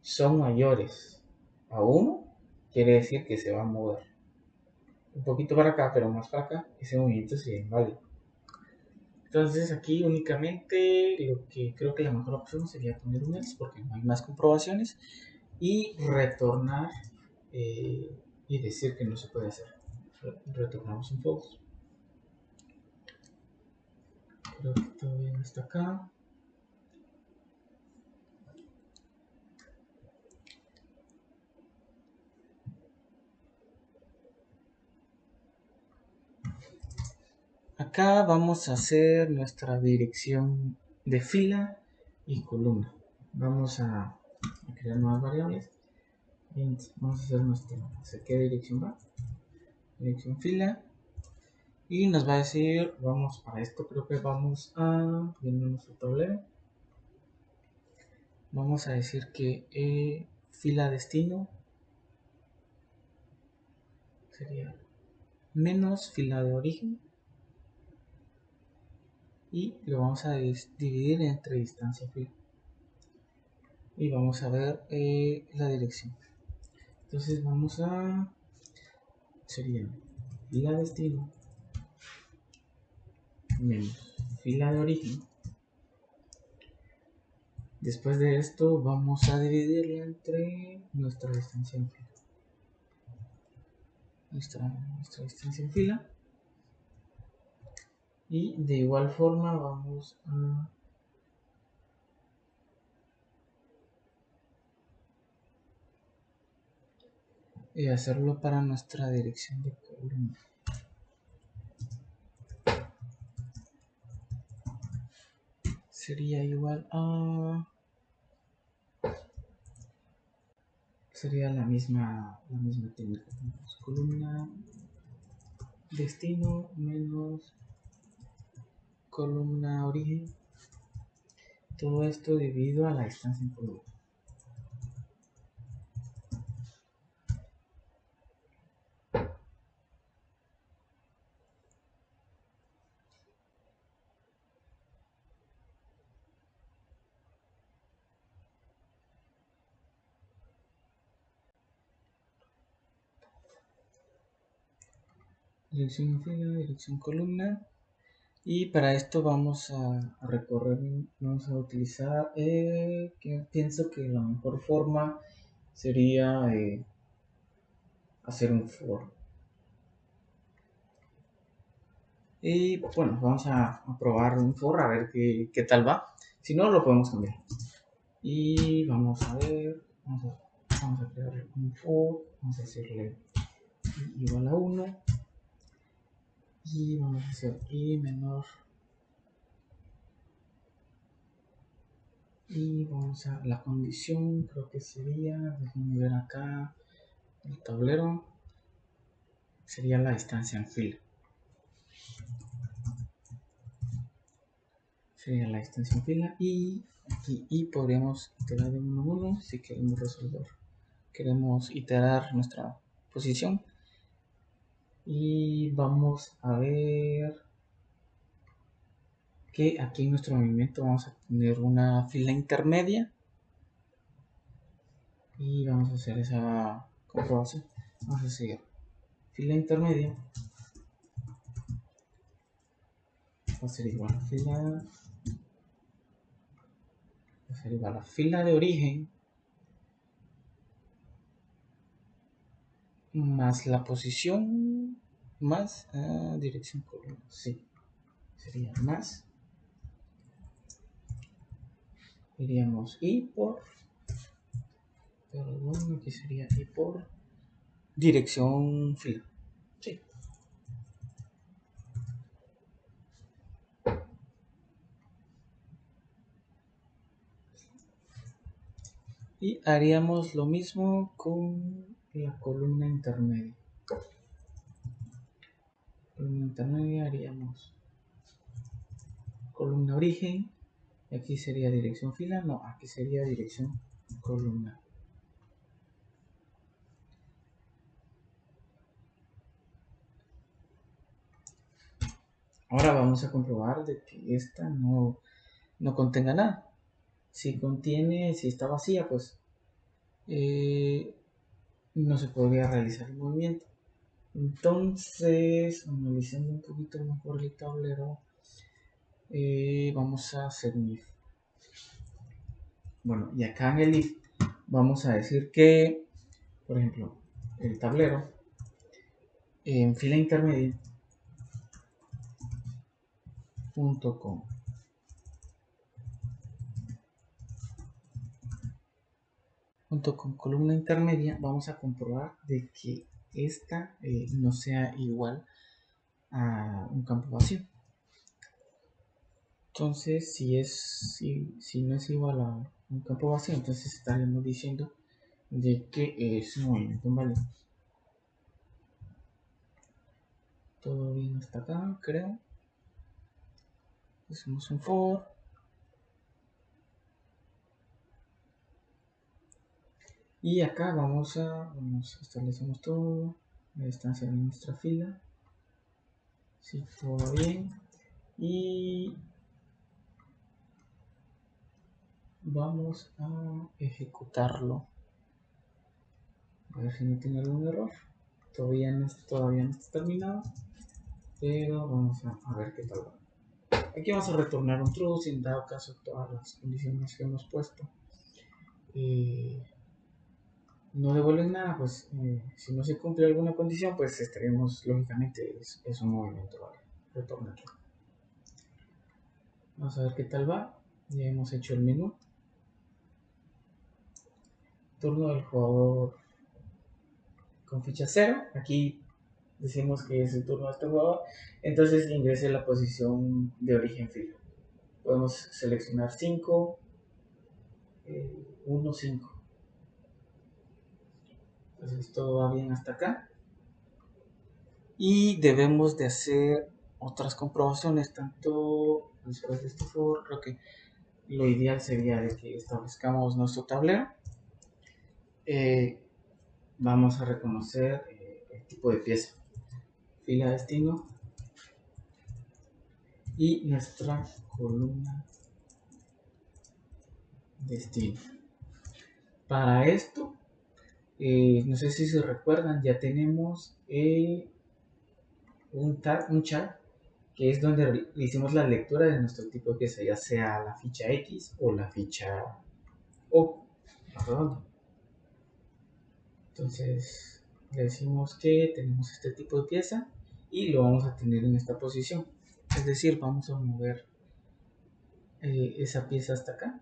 son mayores a 1, quiere decir que se va a mover un poquito para acá, pero más para acá, ese movimiento sería inválido. Entonces aquí únicamente lo que creo que la mejor opción sería poner un else porque no hay más comprobaciones y retornar y decir que no se puede hacer. Retornamos un false. Creo que todavía no está acá. Acá vamos a hacer nuestra dirección de fila y columna. Vamos a crear nuevas variables. Vamos a hacer nuestra, ¿qué dirección va? Dirección fila. Y nos va a decir, vamos para esto, creo que vamos a, viendo nuestro tablero, vamos a decir que fila destino sería menos fila de origen y lo vamos a dividir entre distancia fila y vamos a ver la dirección. Entonces vamos a, sería fila destino menos fila de origen. Después de esto vamos a dividirla entre nuestra distancia en fila. Nuestra distancia en fila. Y de igual forma vamos a hacerlo para nuestra dirección de columna. Sería igual a, sería la misma técnica. Columna destino menos columna origen. Todo esto dividido a la distancia en columna. Dirección en fila, dirección columna. Y para esto vamos a recorrer, vamos a utilizar, que pienso que la mejor forma sería hacer un for. Y bueno, vamos a probar un for a ver qué tal va. Si no, lo podemos cambiar. Y vamos a ver, vamos a crear un for, vamos a hacerle igual a 1. Y vamos a hacer i menor. Y vamos a la condición, creo que sería, déjenme ver acá el tablero, sería la distancia en fila. Sería la distancia en fila y aquí y podríamos iterar de 1 a 1 si queremos resolver. Queremos iterar nuestra posición y vamos a ver que aquí en nuestro movimiento vamos a tener una fila intermedia y vamos a hacer esa comprobación. vamos a seguir fila intermedia, va a ser igual a fila de origen más la posición más dirección columna, sí, sería más, diríamos y por, perdón, aquí sería y por dirección fila, sí. Y haríamos lo mismo con la columna intermedia. Columna intermedia haríamos columna origen. Aquí sería dirección fila. No, aquí sería dirección columna. Ahora vamos a comprobar de que esta no contenga nada. Si está vacía, pues no se podría realizar el movimiento. Entonces, analizando un poquito mejor el tablero, vamos a hacer un if. Bueno, y acá en el if vamos a decir que, por ejemplo, el tablero en fila intermedia .com junto con columna intermedia vamos a comprobar de que esta no sea igual a un campo vacío. Entonces, si no es igual a un campo vacío, entonces estaremos diciendo de que es un movimiento inválido. Todo bien hasta acá, creo. Hacemos un for. Y acá establecemos todo, la distancia de nuestra fila. Si todo va bien. Y vamos a ejecutarlo. A ver si no tiene algún error. Todavía no está terminado. Pero vamos a ver qué tal va. Aquí vamos a retornar un true sin dado caso todas las condiciones que hemos puesto. No devuelven nada, pues si no se cumple alguna condición, pues estaremos, lógicamente, es un movimiento, ¿vale? Retornarlo. Vamos a ver qué tal va. Ya hemos hecho el menú. Turno del jugador con ficha 0. Aquí decimos que es el turno de este jugador. Entonces ingrese la posición de origen fila. Podemos seleccionar 5, 1, 5. Entonces todo va bien hasta acá. Y debemos de hacer otras comprobaciones, tanto después de este for, creo que lo ideal sería de que establezcamos nuestro tablero. Vamos a reconocer el tipo de pieza, fila destino y nuestra columna destino. Para esto, no sé si se recuerdan, ya tenemos un chart que es donde hicimos la lectura de nuestro tipo de pieza, ya sea la ficha X o la ficha O, la redonda. Entonces le decimos que tenemos este tipo de pieza y lo vamos a tener en esta posición, es decir, vamos a mover esa pieza hasta acá.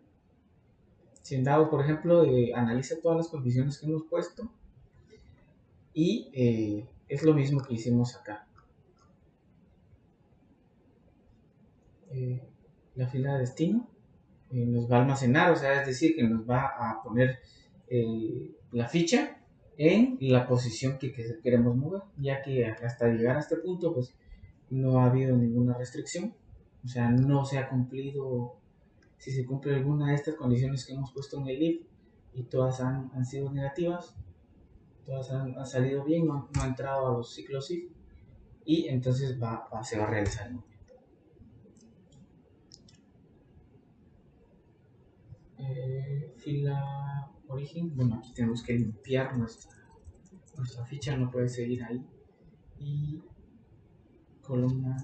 Si en dado, por ejemplo, analiza todas las condiciones que hemos puesto y es lo mismo que hicimos acá. La fila de destino nos va a almacenar, o sea, es decir, que nos va a poner la ficha en la posición que queremos mover, ya que hasta llegar a este punto, pues no ha habido ninguna restricción, o sea, no se ha cumplido, si se cumple alguna de estas condiciones que hemos puesto en el if y todas han sido negativas, todas han salido bien, no ha entrado a los ciclos if y entonces se va a realizar el movimiento. Fila origen, bueno, aquí tenemos que limpiar nuestra ficha no puede seguir ahí. Y columna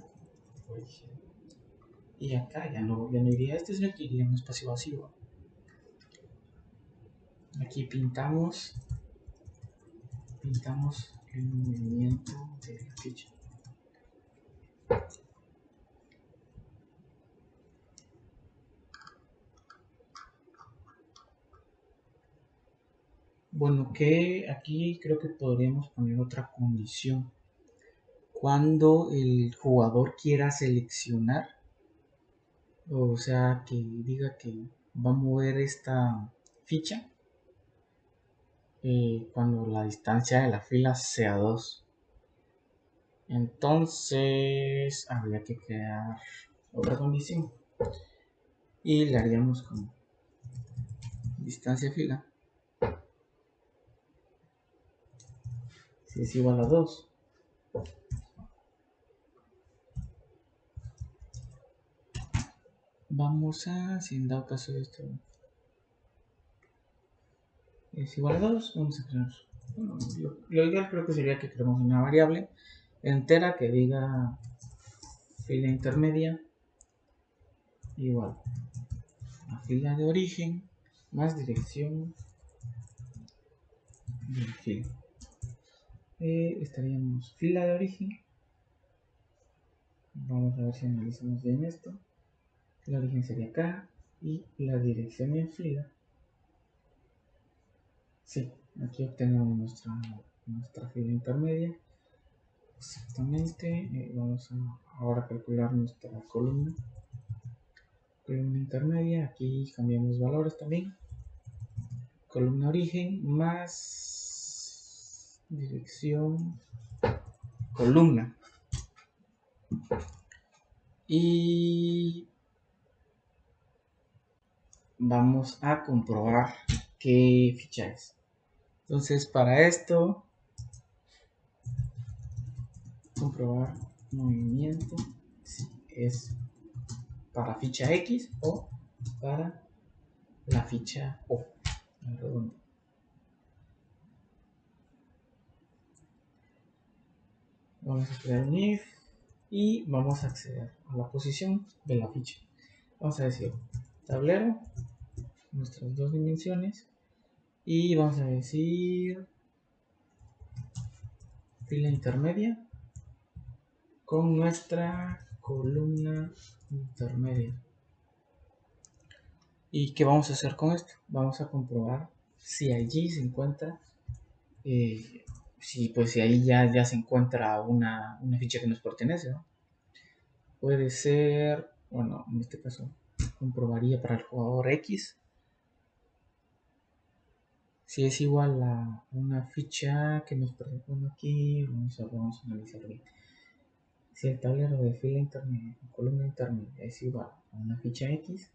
origen. Y acá ya no iría este, sino que iría en un espacio vacío. Aquí pintamos el movimiento de la ficha. Bueno, que aquí creo que podríamos poner otra condición. Cuando el jugador quiera seleccionar, o sea, que diga que va a mover esta ficha, cuando la distancia de la fila sea 2. Entonces habría que crear otra condición y la haríamos con distancia fila. Si es igual a 2, vamos a, si en dado caso de esto es igual a 2, vamos a crear, bueno, lo ideal creo que sería que creemos una variable entera que diga fila intermedia igual a fila de origen más dirección de fila. Estaríamos fila de origen, vamos a ver si analizamos bien esto. La origen sería acá y la dirección en fila. Sí, aquí obtenemos nuestra fila intermedia. Exactamente. Vamos a ahora calcular nuestra columna intermedia. Aquí cambiamos valores también. Columna origen más dirección columna. Y vamos a comprobar qué ficha es. Entonces, para esto, comprobar movimiento si es para ficha X o para la ficha O. Vamos a crear un if y vamos a acceder a la posición de la ficha. Vamos a decir tablero, nuestras dos dimensiones, y vamos a decir fila intermedia con nuestra columna intermedia. ¿Y qué vamos a hacer con esto? Vamos a comprobar si allí se encuentra, si ahí ya se encuentra una ficha que nos pertenece, ¿no? Puede ser, bueno, en este caso comprobaría para el jugador X si es igual a una ficha que nos pertenece aquí. Vamos a analizar bien. Si el tablero de fila intermedia, columna intermedia es igual a una ficha X,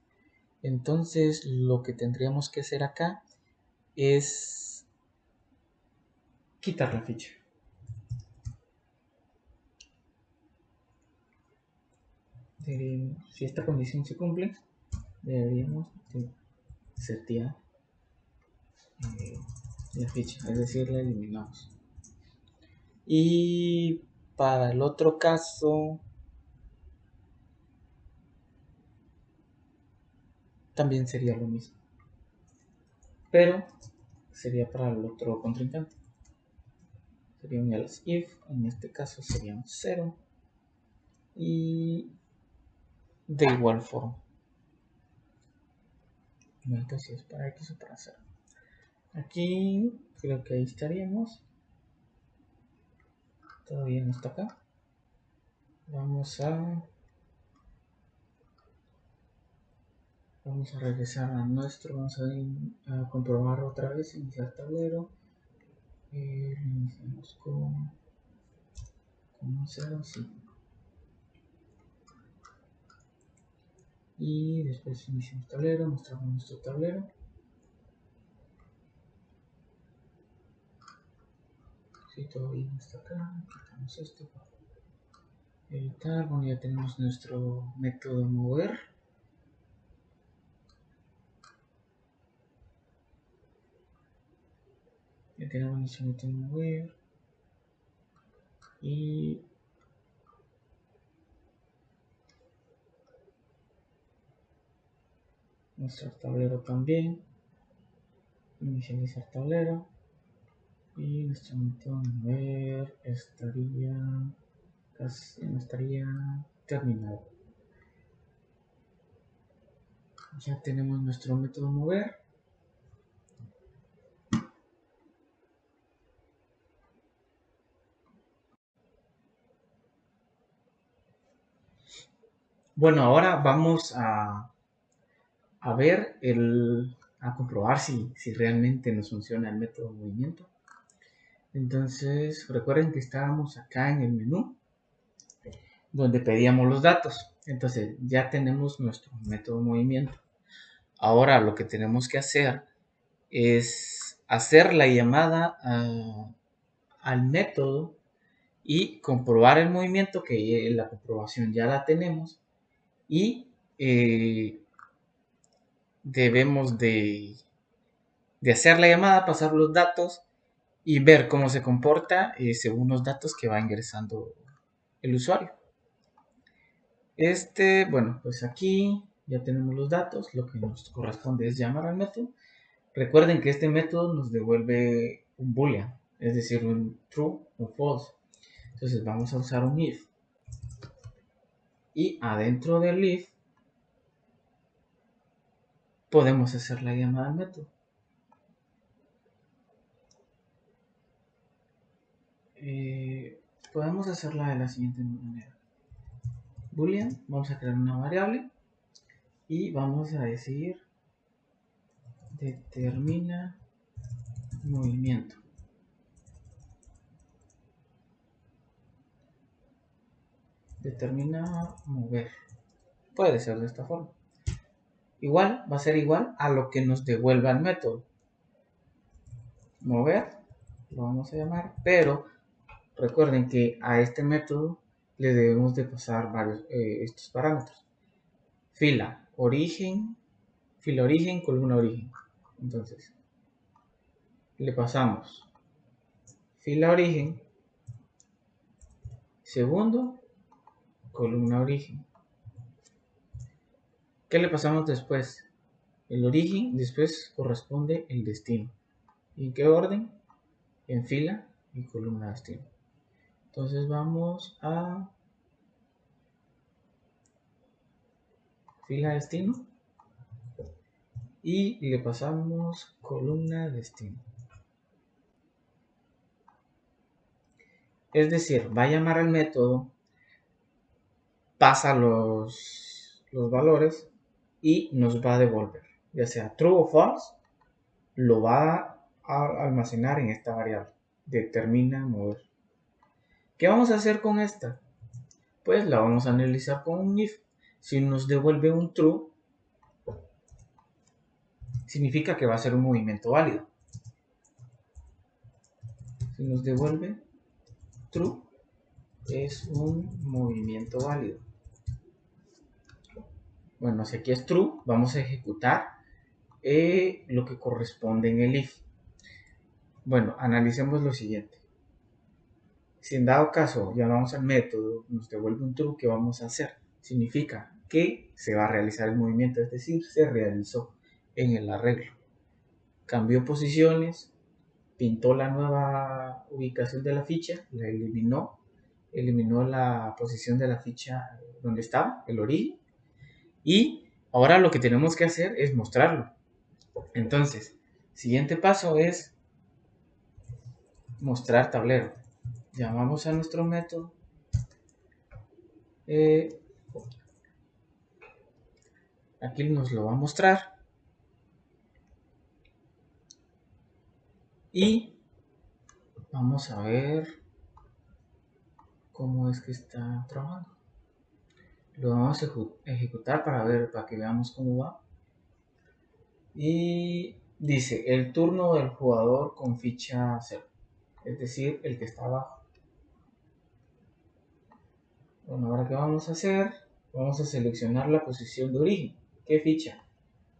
entonces lo que tendríamos que hacer acá es quitar la ficha. Si esta condición se cumple, deberíamos setear la ficha, es decir, la eliminamos. Y para el otro caso también sería lo mismo, pero sería para el otro contrincante. Sería un else if, en este caso sería un 0 y de igual forma. Entonces es para X o para 0. Aquí creo que ahí estaríamos. Todavía no está acá. Vamos a regresar a nuestro, vamos a comprobar otra vez, iniciar tablero. Iniciamos con 0, sí. Y después iniciamos tablero, mostramos nuestro tablero. Si todavía no está acá, quitamos esto para editar. Bueno, ya tenemos nuestro método mover. Ya tenemos nuestro método mover. Y nuestro tablero también. Inicializar tablero. Y nuestro método mover estaría casi, no estaría terminado. Ya tenemos nuestro método mover. Bueno, ahora vamos a ver, a comprobar si realmente nos funciona el método movimiento. Entonces, recuerden que estábamos acá en el menú donde pedíamos los datos. Entonces, ya tenemos nuestro método movimiento. Ahora lo que tenemos que hacer es hacer la llamada al método y comprobar el movimiento, que la comprobación ya la tenemos. Y debemos de hacer la llamada, pasar los datos y ver cómo se comporta según los datos que va ingresando el usuario. Bueno, pues aquí ya tenemos los datos. Lo que nos corresponde es llamar al método. Recuerden que este método nos devuelve un boolean, es decir, un true o false. Entonces vamos a usar un if. Y adentro del if podemos hacer la llamada al método. Podemos hacerla de la siguiente manera. Boolean, vamos a crear una variable y vamos a decir determina movimiento. Determina mover. Puede ser de esta forma. Igual, va a ser igual a lo que nos devuelva el método. Mover, lo vamos a llamar, pero recuerden que a este método le debemos de pasar varios estos parámetros. Fila origen, columna origen. Entonces, le pasamos fila origen, segundo, columna origen. ¿Qué le pasamos después? El origen, después corresponde el destino. ¿Y en qué orden? En fila y columna destino. Entonces vamos a fila destino y le pasamos columna destino. Es decir, va a llamar al método, pasa los valores y nos va a devolver, ya sea true o false, lo va a almacenar en esta variable, determina mover. ¿Qué vamos a hacer con esta? Pues la vamos a analizar con un if. Si nos devuelve un true, significa que va a ser un movimiento válido. Si nos devuelve true, es un movimiento válido. Bueno, si aquí es true, vamos a ejecutar lo que corresponde en el if. Bueno, analicemos lo siguiente. Si en dado caso llamamos al método, nos devuelve un true, ¿qué vamos a hacer? Significa que se va a realizar el movimiento, es decir, se realizó en el arreglo. Cambió posiciones, pintó la nueva ubicación de la ficha, la eliminó la posición de la ficha donde estaba, el origen, y ahora lo que tenemos que hacer es mostrarlo. Entonces, siguiente paso es mostrar tablero. Llamamos a nuestro método. Aquí nos lo va a mostrar. Y vamos a ver cómo es que está trabajando. Lo vamos a ejecutar para que veamos cómo va. Y dice el turno del jugador con ficha 0, es decir, el que está abajo. Bueno, ahora ¿qué vamos a hacer? Vamos a seleccionar la posición de origen. ¿Qué ficha?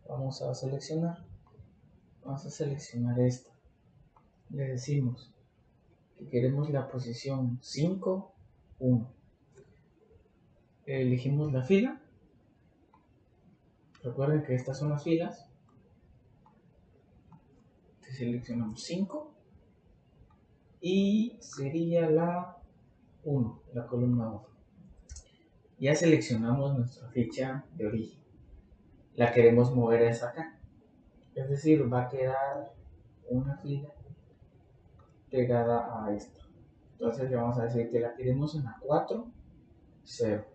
Vamos a seleccionar esta. le decimos que queremos la posición 5, 1. Elegimos la fila. Recuerden que estas son las filas. Seleccionamos 5 y sería la 1, la columna 1. Ya seleccionamos nuestra ficha de origen. La queremos mover hasta acá. Es decir, va a quedar una fila pegada a esto. Entonces le vamos a decir que la queremos en la 4, 0.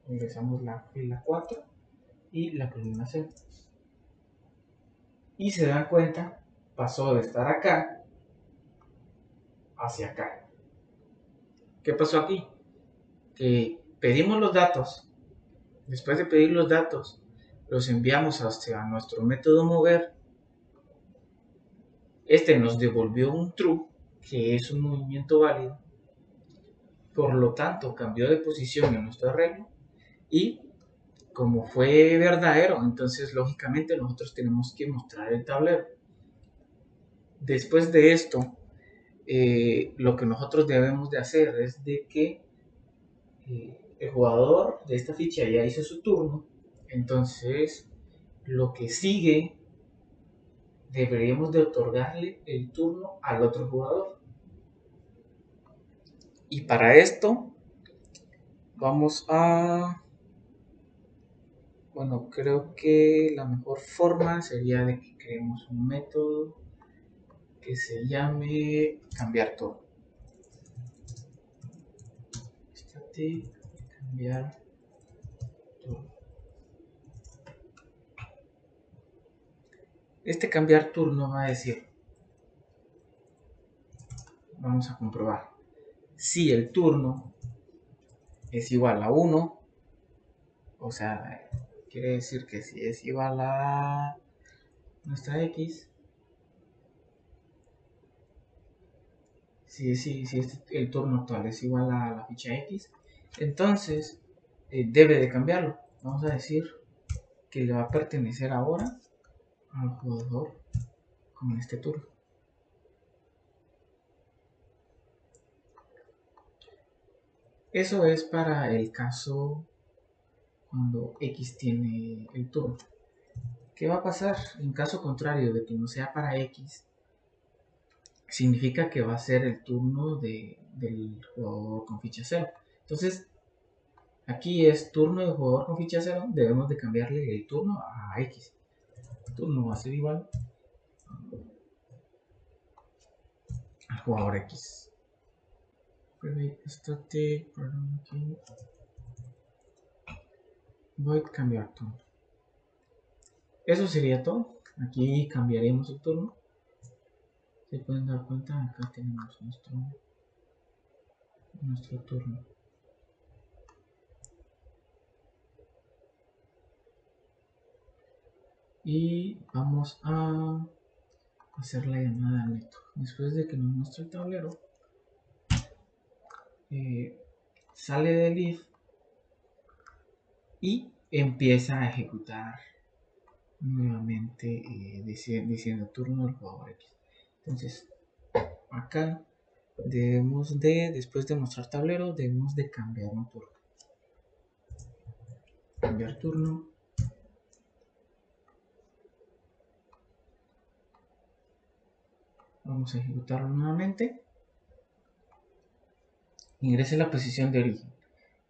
Ingresamos la fila 4 y la columna 0. Y se dan cuenta, pasó de estar acá hacia acá. ¿Qué pasó aquí? Que pedimos los datos. Después de pedir los datos, los enviamos hacia nuestro método mover. Este nos devolvió un true, que es un movimiento válido. Por lo tanto, cambió de posición en nuestro arreglo. Y como fue verdadero, entonces lógicamente nosotros tenemos que mostrar el tablero. Después de esto, lo que nosotros debemos de hacer es de que el jugador de esta ficha ya hizo su turno. Entonces, lo que sigue, deberíamos de otorgarle el turno al otro jugador. Y para esto vamos a... Bueno, creo que la mejor forma sería de que creemos un método que se llame cambiar turno. Cambiar turno. Este cambiar turno va a decir, vamos a comprobar, si el turno es igual a 1, o sea, quiere decir que si es igual a nuestra X, si el turno actual es igual a la ficha X, entonces debe de cambiarlo. Vamos a decir que le va a pertenecer ahora al jugador con este turno. Eso es para el caso cuando X tiene el turno. ¿Qué va a pasar en caso contrario de que no sea para X? Significa que va a ser el turno del jugador con ficha 0. Entonces, aquí es turno del jugador con ficha 0. Debemos de cambiarle el turno a X. El turno va a ser igual al jugador X. Void cambiar turno. Eso sería todo. Aquí cambiaremos el turno. Se pueden dar cuenta, acá tenemos nuestro turno. Y vamos a hacer la llamada a neto. Después de que nos muestre el tablero, sale del if y empieza a ejecutar nuevamente diciendo turno del jugador X. Entonces, acá debemos de, después de mostrar tablero, debemos de cambiar un turno. Cambiar turno. Vamos a ejecutarlo nuevamente. Ingrese la posición de origen.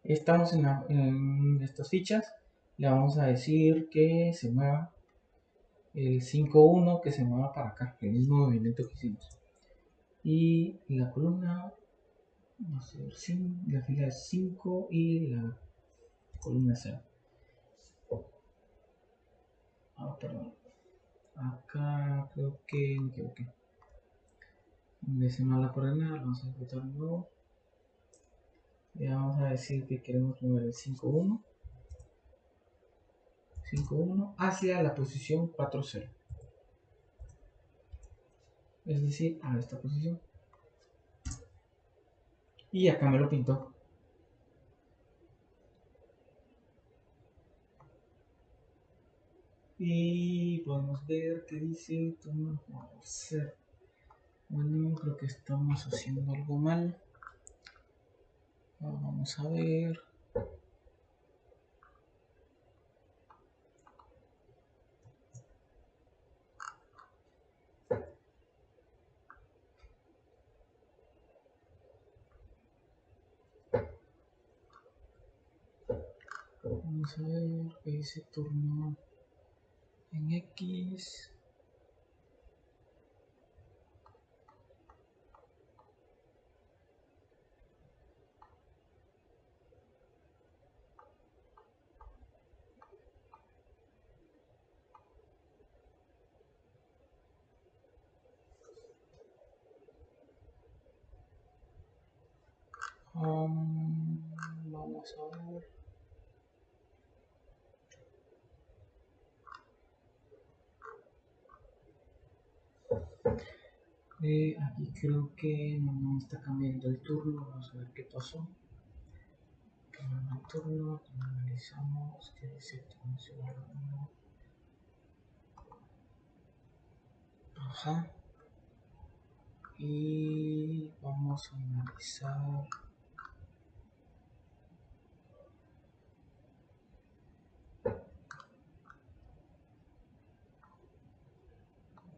Estamos en estas fichas. Le vamos a decir que se mueva el 5-1, que se mueva para acá, el mismo movimiento que hicimos. Y la columna va a ser 5, la fila es 5 y la columna 0. Perdón. Acá creo que me equivoqué. Ingrese mal la coordenada, vamos a ejecutar de nuevo. Le vamos a decir que queremos mover el 5-1 hacia la posición 4-0. Es decir, a esta posición. Y acá me lo pintó. Y podemos ver que dice turno 0. Bueno, creo que estamos haciendo algo mal. Vamos a ver. Vamos a ver qué dice turno en X. Vamos a ver. Aquí creo que no está cambiando el turno. Vamos a ver qué pasó. Cambiando el turno, analizamos qué dice el turno. Ajá. Y vamos a analizar.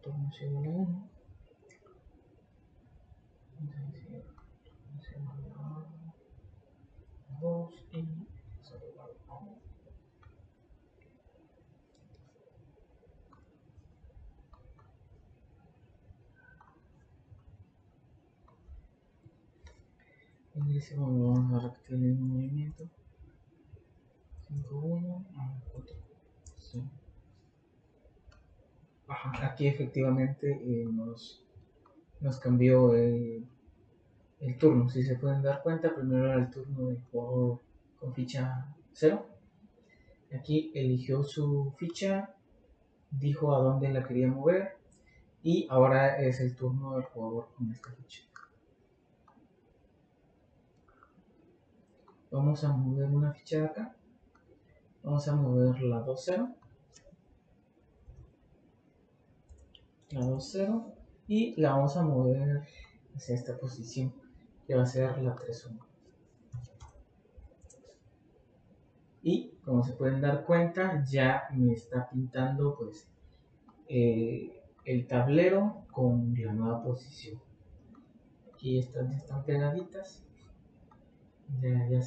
Turno igual a 1. Turno igual a 2 y igual a 1. Y dice, bueno, vamos a repetir el mismo movimiento. 5, 1, 4. Sí. Ajá, aquí efectivamente nos cambió el turno. Si se pueden dar cuenta, primero era el turno del jugador con ficha 0. Aquí eligió su ficha, dijo a dónde la quería mover y ahora es el turno del jugador con esta ficha. Vamos a mover una ficha de acá. Vamos a mover la 2-0. La 2-0 y la vamos a mover hacia esta posición que va a ser la 3-1. Y como se pueden dar cuenta, ya me está pintando pues el tablero con la nueva posición. Aquí están pegaditas. Ya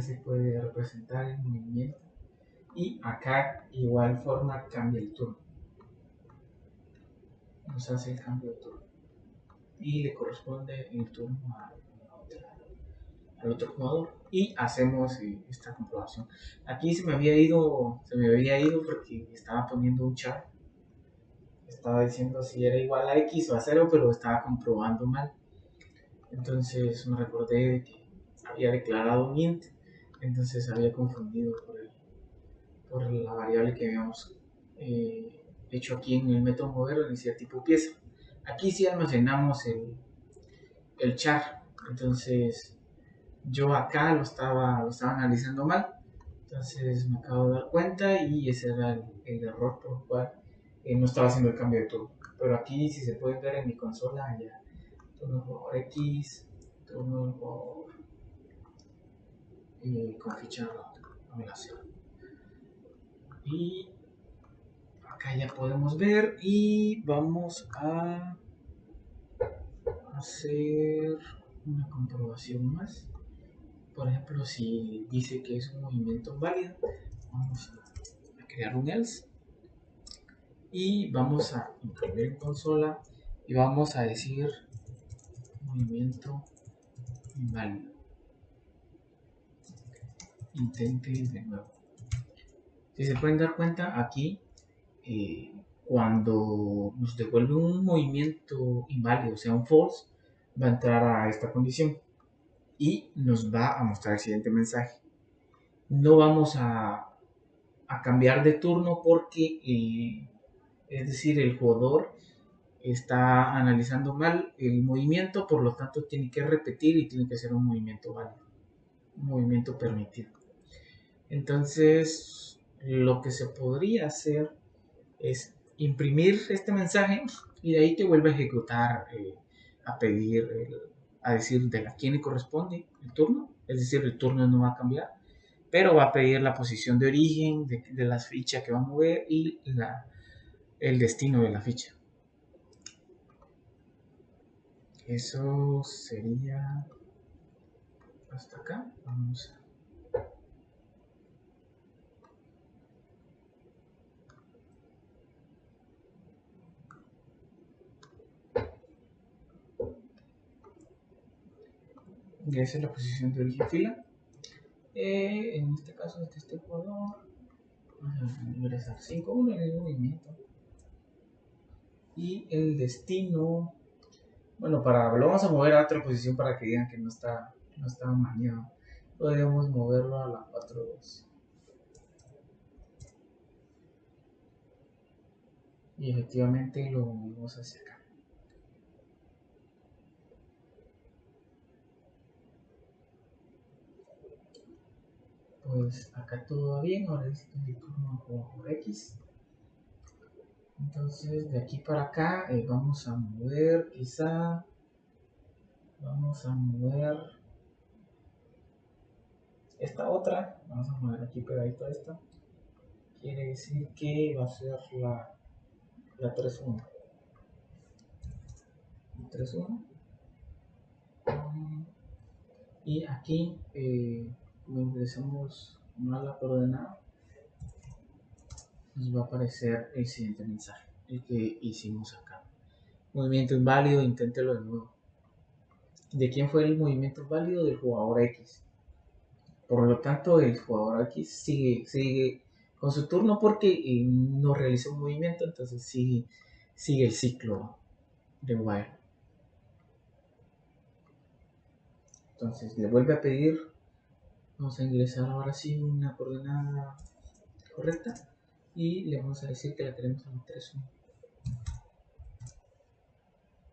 se puede representar el movimiento. Y acá igual forma cambia el turno. Nos hace el cambio de turno. Y le corresponde el turno al otro jugador. Y hacemos esta comprobación. Aquí se me había ido porque estaba poniendo un char. Estaba diciendo si era igual a X o a 0, pero estaba comprobando mal. Entonces me recordé de que había declarado un int, entonces había confundido por la variable que habíamos hecho aquí en el método modelo, decía tipo pieza. Aquí sí almacenamos el char, entonces yo acá lo estaba analizando mal, entonces me acabo de dar cuenta y ese era el error por el cual no estaba haciendo el cambio de turno. Pero aquí, si se puede ver en mi consola, ya turno del jugador X, turno del jugador con ficha nominación. Y acá ya podemos ver y vamos a hacer una comprobación más. Por ejemplo, si dice que es un movimiento válido, vamos a crear un else y vamos a imprimir en consola y vamos a decir movimiento inválido. Intente de nuevo. Si se pueden dar cuenta, aquí cuando nos devuelve un movimiento inválido, o sea un false, va a entrar a esta condición y nos va a mostrar el siguiente mensaje. No vamos a cambiar de turno porque es decir, el jugador está analizando mal el movimiento, por lo tanto tiene que repetir y tiene que ser un movimiento válido, un movimiento permitido. Entonces lo que se podría hacer es imprimir este mensaje Y de ahí te vuelve a ejecutar, a pedir, a decir a quién le corresponde el turno. Es decir, el turno no va a cambiar, pero va a pedir la posición de origen de las fichas que va a mover y el destino de la ficha. Eso sería hasta acá. Vamos a... Esa es la posición de origen fila. En este caso, este jugador. Vamos a ingresar 5-1 en el movimiento. Y el destino. Bueno, lo vamos a mover a otra posición para que digan que no está maniado. Podríamos moverlo a la 4-2. Y efectivamente lo movimos hacia acá. Pues acá todo va bien. Ahora es el turno por X. Entonces de aquí para acá vamos a mover quizá. Vamos a mover esta otra. Vamos a mover aquí pegadito a esta. Quiere decir que va a ser la 3-1. 3-1. Y aquí como ingresamos mal la coordenada, nos va a aparecer el siguiente mensaje, el que hicimos acá. Movimiento inválido, inténtelo de nuevo. ¿De quién fue el movimiento válido? Del jugador X. Por lo tanto, el jugador X sigue con su turno porque no realizó un movimiento, entonces sigue el ciclo de while. Entonces le vuelve a pedir, vamos a ingresar ahora sí una coordenada correcta y le vamos a decir que la queremos en 3-1.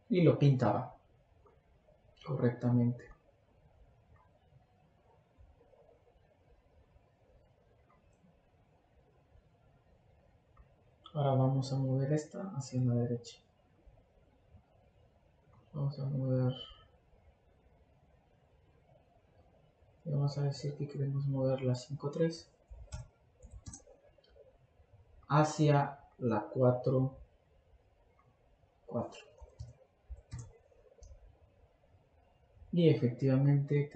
Y lo pintaba correctamente. Ahora vamos a mover esta hacia la derecha. Vamos a mover. Y vamos a decir que queremos mover la 5-3 hacia la 4-4. Y efectivamente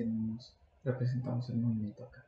representamos el movimiento acá.